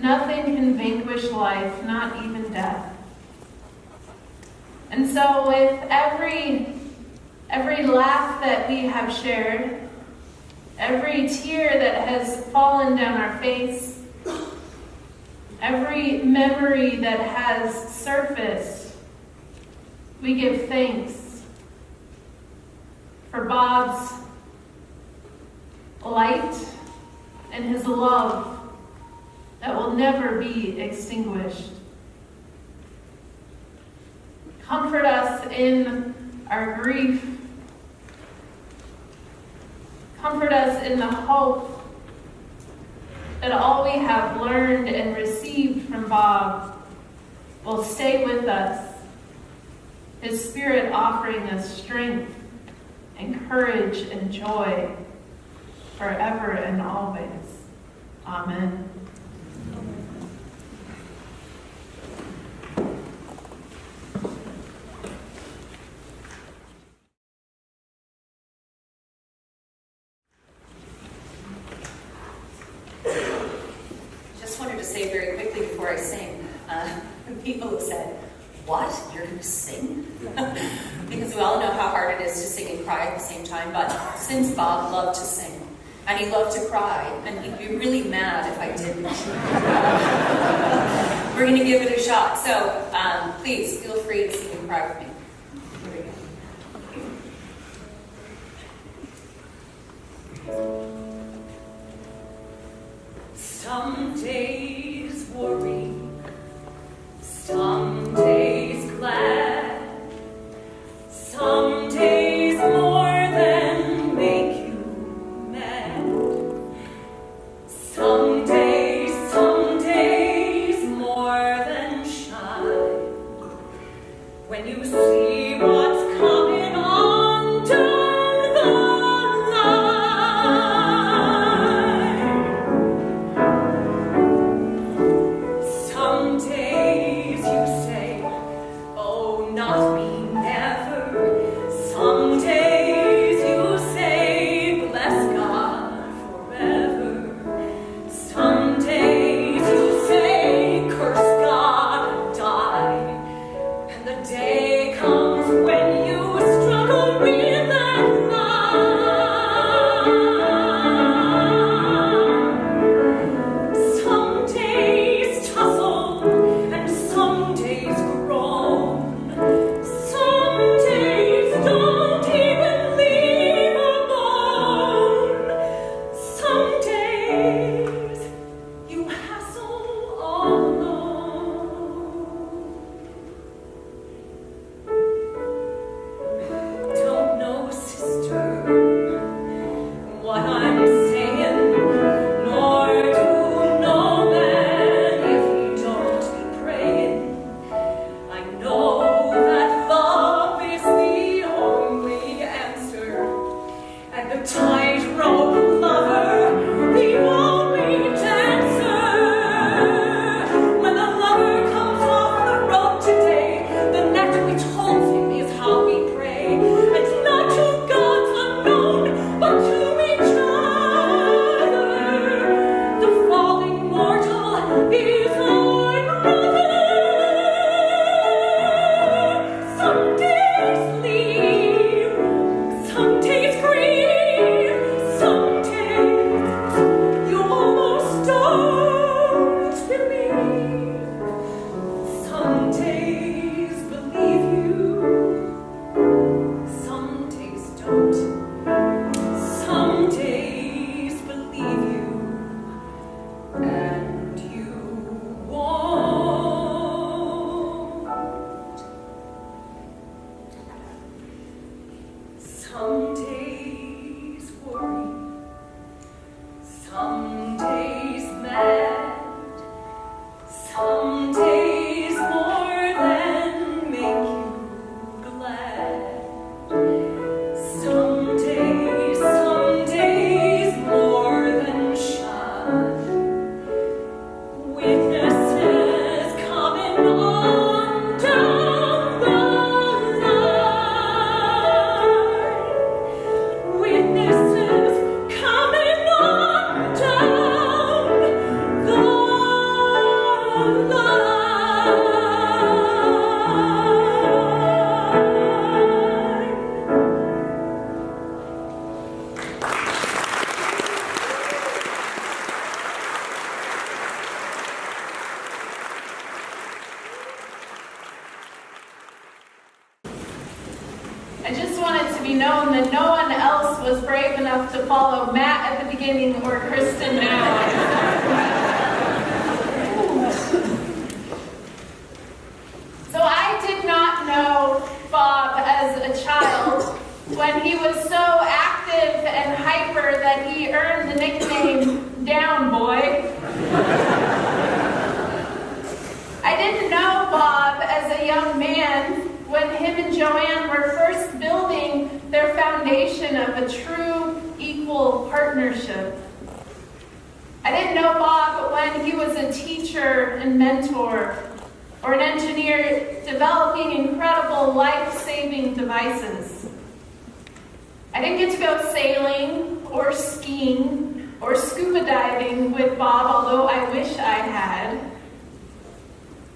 can vanquish life, not even death. And so with every laugh that we have shared, every tear that has fallen down our face, every memory that has surfaced, we give thanks for Bob's light and his love that will never be extinguished. Comfort us in our grief. Comfort us in the hope that all we have learned and received from Bob will stay with us, his spirit offering us strength and courage and joy forever and always. Amen. Just wanted to say very quickly before I sing, people have said, "What? You're going to sing?" Because we all know how hard it is to sing and cry at the same time, but since Bob loved to sing, and he loved to cry, and he'd be really mad if I didn't. We're going to give it a shot, so please feel free to sing and cry with me. Here we go. Some days worry Some days more than make you glad. Some days more than shine. Witnesses coming on down the line. Witnesses coming on down the line. I just want it to be known that no one else was brave enough to follow Matt at the beginning or Kristen now. So I did not know Bob as a child when he was so active and hyper that he earned the nickname Down Boy. I didn't know Bob as a young man when him and Joanne were first building their foundation of a true equal partnership. I didn't know Bob when he was a teacher and mentor or an engineer developing incredible life-saving devices. I didn't get to go sailing or skiing or scuba diving with Bob, although I wish I had.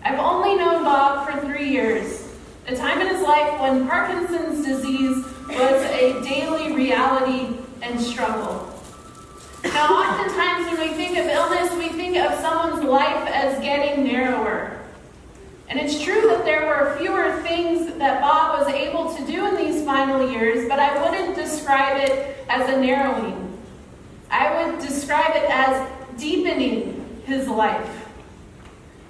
I've only known Bob for 3 years. A time in his life when Parkinson's disease was a daily reality and struggle. Now, oftentimes when we think of illness, we think of someone's life as getting narrower. And it's true that there were fewer things that Bob was able to do in these final years, but I wouldn't describe it as a narrowing. I would describe it as deepening his life.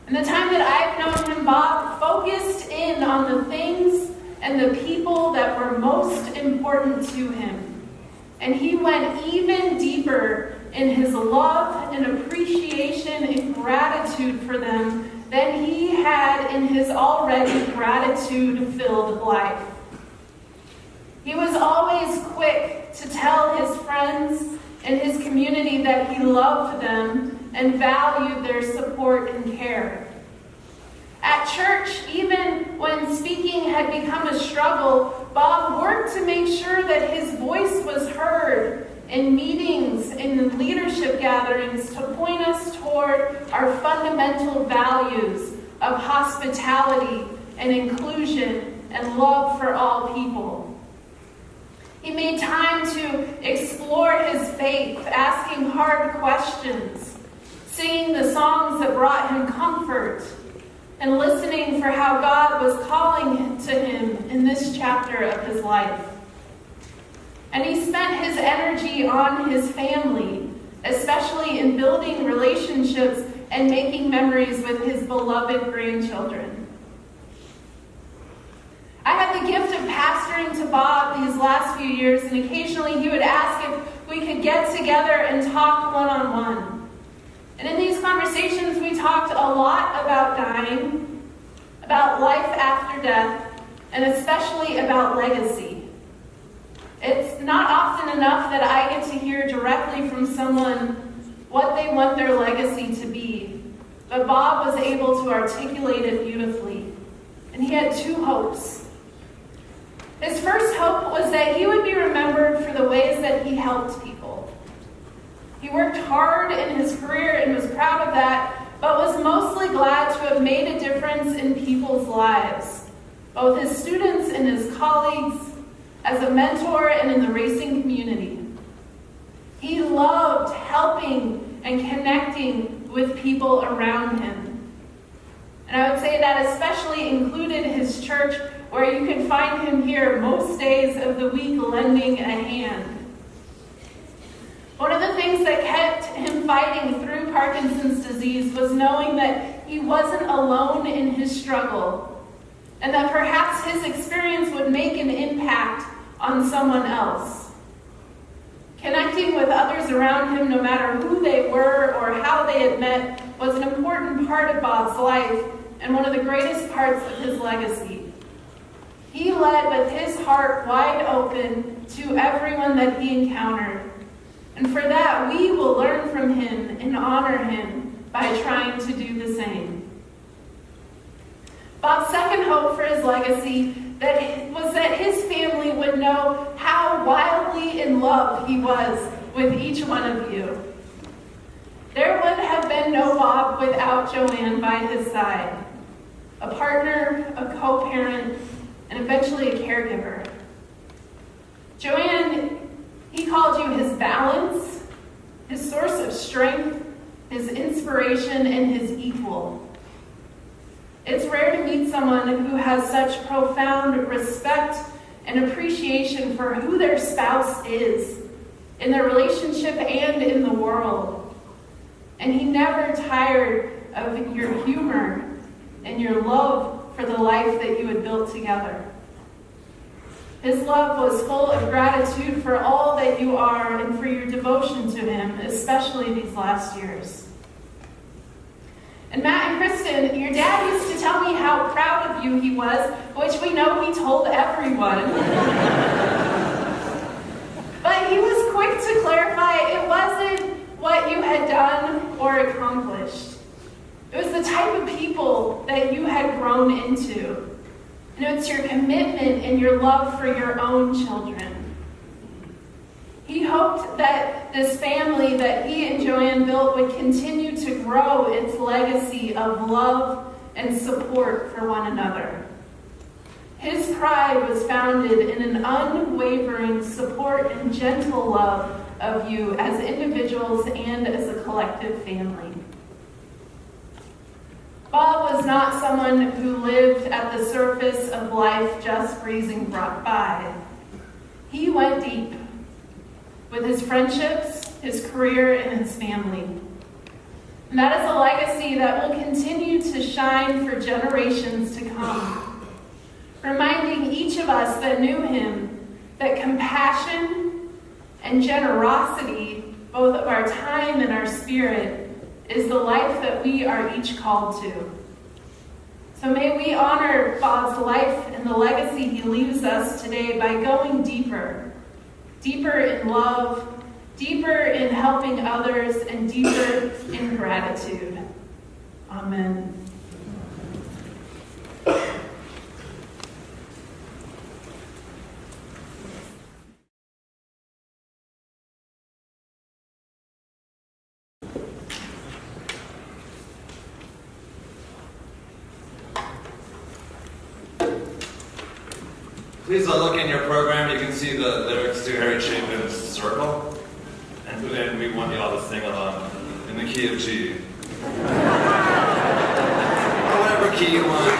In the time that I've known him, Bob focused in on the things and the people that were most important to him. And he went even deeper in his love and appreciation and gratitude for them than he had in his already gratitude-filled life. He was always quick to tell his friends and his community that he loved them and valued their support and care. At church, even when speaking had become a struggle, Bob worked to make sure that his voice was heard in meetings, in leadership gatherings, to point us toward our fundamental values of hospitality and inclusion and love for all people. He made time to explore his faith, asking hard questions, singing the songs that brought him comfort, and listening for how God was calling to him in this chapter of his life. And he spent his energy on his family, especially in building relationships and making memories with his beloved grandchildren. I had the gift of pastoring to Bob these last few years, and occasionally he would ask if we could get together and talk one-on-one. And in these conversations, we talked a lot about dying, about life after death, and especially about legacy. It's not often enough that I get to hear directly from someone what they want their legacy to be, but Bob was able to articulate it beautifully. And he had 2 hopes. His first hope was that he would be remembered for the ways that he helped people. He worked hard in his career and was proud of that, but was mostly glad to have made a difference in people's lives, both his students and his colleagues, as a mentor and in the racing community. He loved helping and connecting with people around him. And I would say that especially included his church, where you can find him here most days of the week lending a hand. One of the things that kept him fighting through Parkinson's disease was knowing that he wasn't alone in his struggle, and that perhaps his experience would make an impact on someone else. Connecting with others around him, no matter who they were or how they had met, was an important part of Bob's life and one of the greatest parts of his legacy. He led with his heart wide open to everyone that he encountered. And for that, we will learn from him and honor him by trying to do the same. Bob's second hope for his legacy was that his family would know how wildly in love he was with each one of you. There would have been no Bob without Joanne by his side, a partner, a co-parent, and eventually a caregiver. Joanne, he called you his balance, his source of strength, his inspiration, and his equal. It's rare to meet someone who has such profound respect and appreciation for who their spouse is, in their relationship and in the world. And he never tired of your humor and your love for the life that you had built together. His love was full of gratitude for all that you are and for your devotion to him, especially these last years. And Matt and Kristen, your dad used to tell me how proud of you he was, which we know he told everyone. But he was quick to clarify it wasn't what you had done or accomplished. It was the type of people that you had grown into. And it's your commitment and your love for your own children. He hoped that this family that he and Joanne built would continue to grow its legacy of love and support for one another. His pride was founded in an unwavering support and gentle love of you as individuals and as a collective family. Bob was not someone who lived at the surface of life just breezing by. He went deep with his friendships, his career, and his family. And that is a legacy that will continue to shine for generations to come, reminding each of us that knew him that compassion and generosity, both of our time and our spirit, is the life that we are each called to. So may we honor Bob's life and the legacy he leaves us today by going deeper in love, deeper in helping others, and deeper in gratitude. Amen. Please look in your program. You can see the lyrics to Harry Chapin's Circle. And we want you all to sing along in the key of G. Or whatever key you want.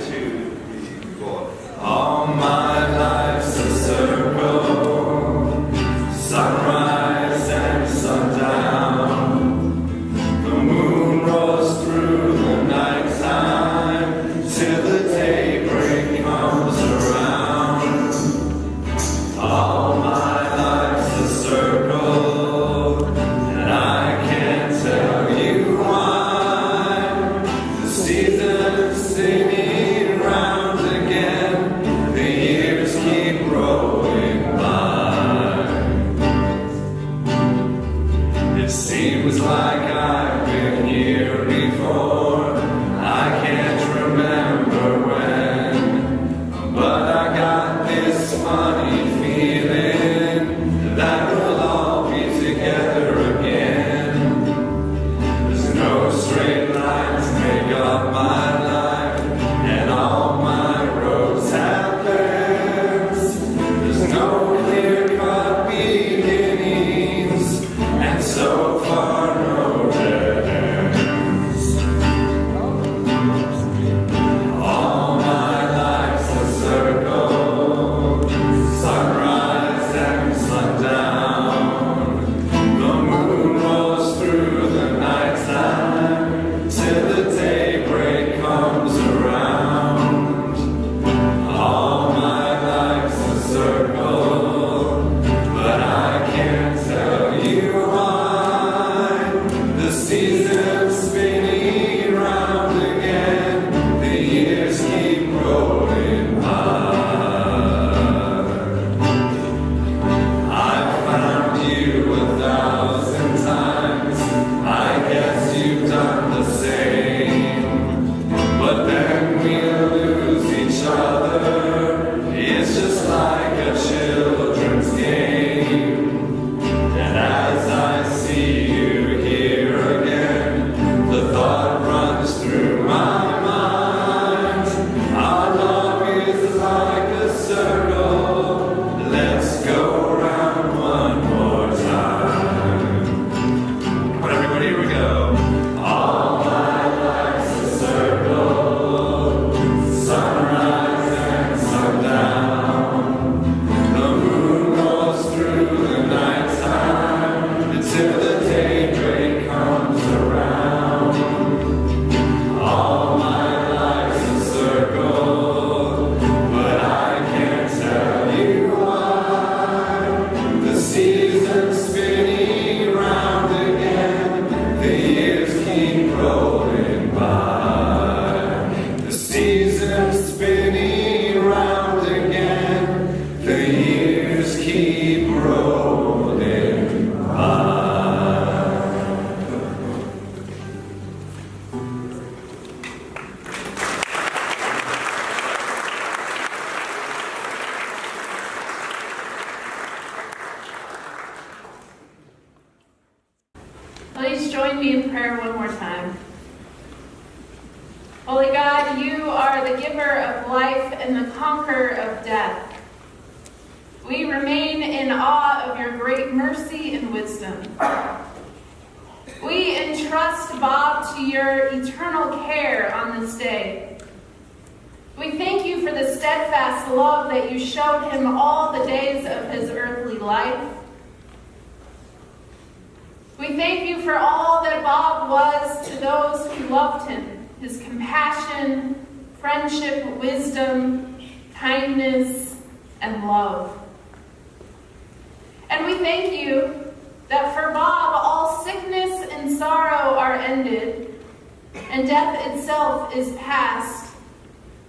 2, 3, 4. All my life's a circle. Sunrise and sundown. The moon rolls through the nighttime till the daybreak comes around. All my life's a circle, and I can't tell you why. seasons spinning round again, the years keep rolling by. I've found you 1,000 times, I guess you've done the same. But then we lose each other, it's just like a children's game. And as I see you here again, the thought runs through my mind. Our love is like a circle, let's go round one more time. Come on everybody, here we go. All my life's a circle, sunrise and sundown. The moon goes through the nighttime until the daybreak comes around. All my life's a circle, but I can't tell you why. The seasons spinning round again, the years keep rolling by. The seasons spinning round again, the years keep rolling by. Please join me in prayer one more time. Holy God, you are the giver of life and the conqueror of death. We remain in awe of your great mercy and wisdom. We entrust Bob to your eternal care on this day. We thank you for the steadfast love that you showed him all the days of his earthly life. We thank you for all that Bob was to those who loved him, his compassion, friendship, wisdom, kindness, and love. And we thank you that for Bob all sickness and sorrow are ended, and death itself is past,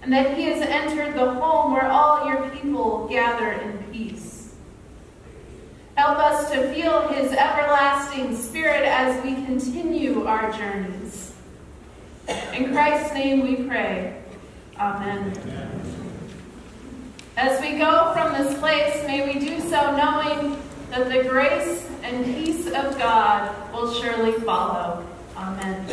and that he has entered the home where all your people gather in peace. Help us to feel his everlasting spirit as we continue our journeys. In Christ's name we pray. Amen. As we go from this place, may we do so knowing that the grace and peace of God will surely follow. Amen.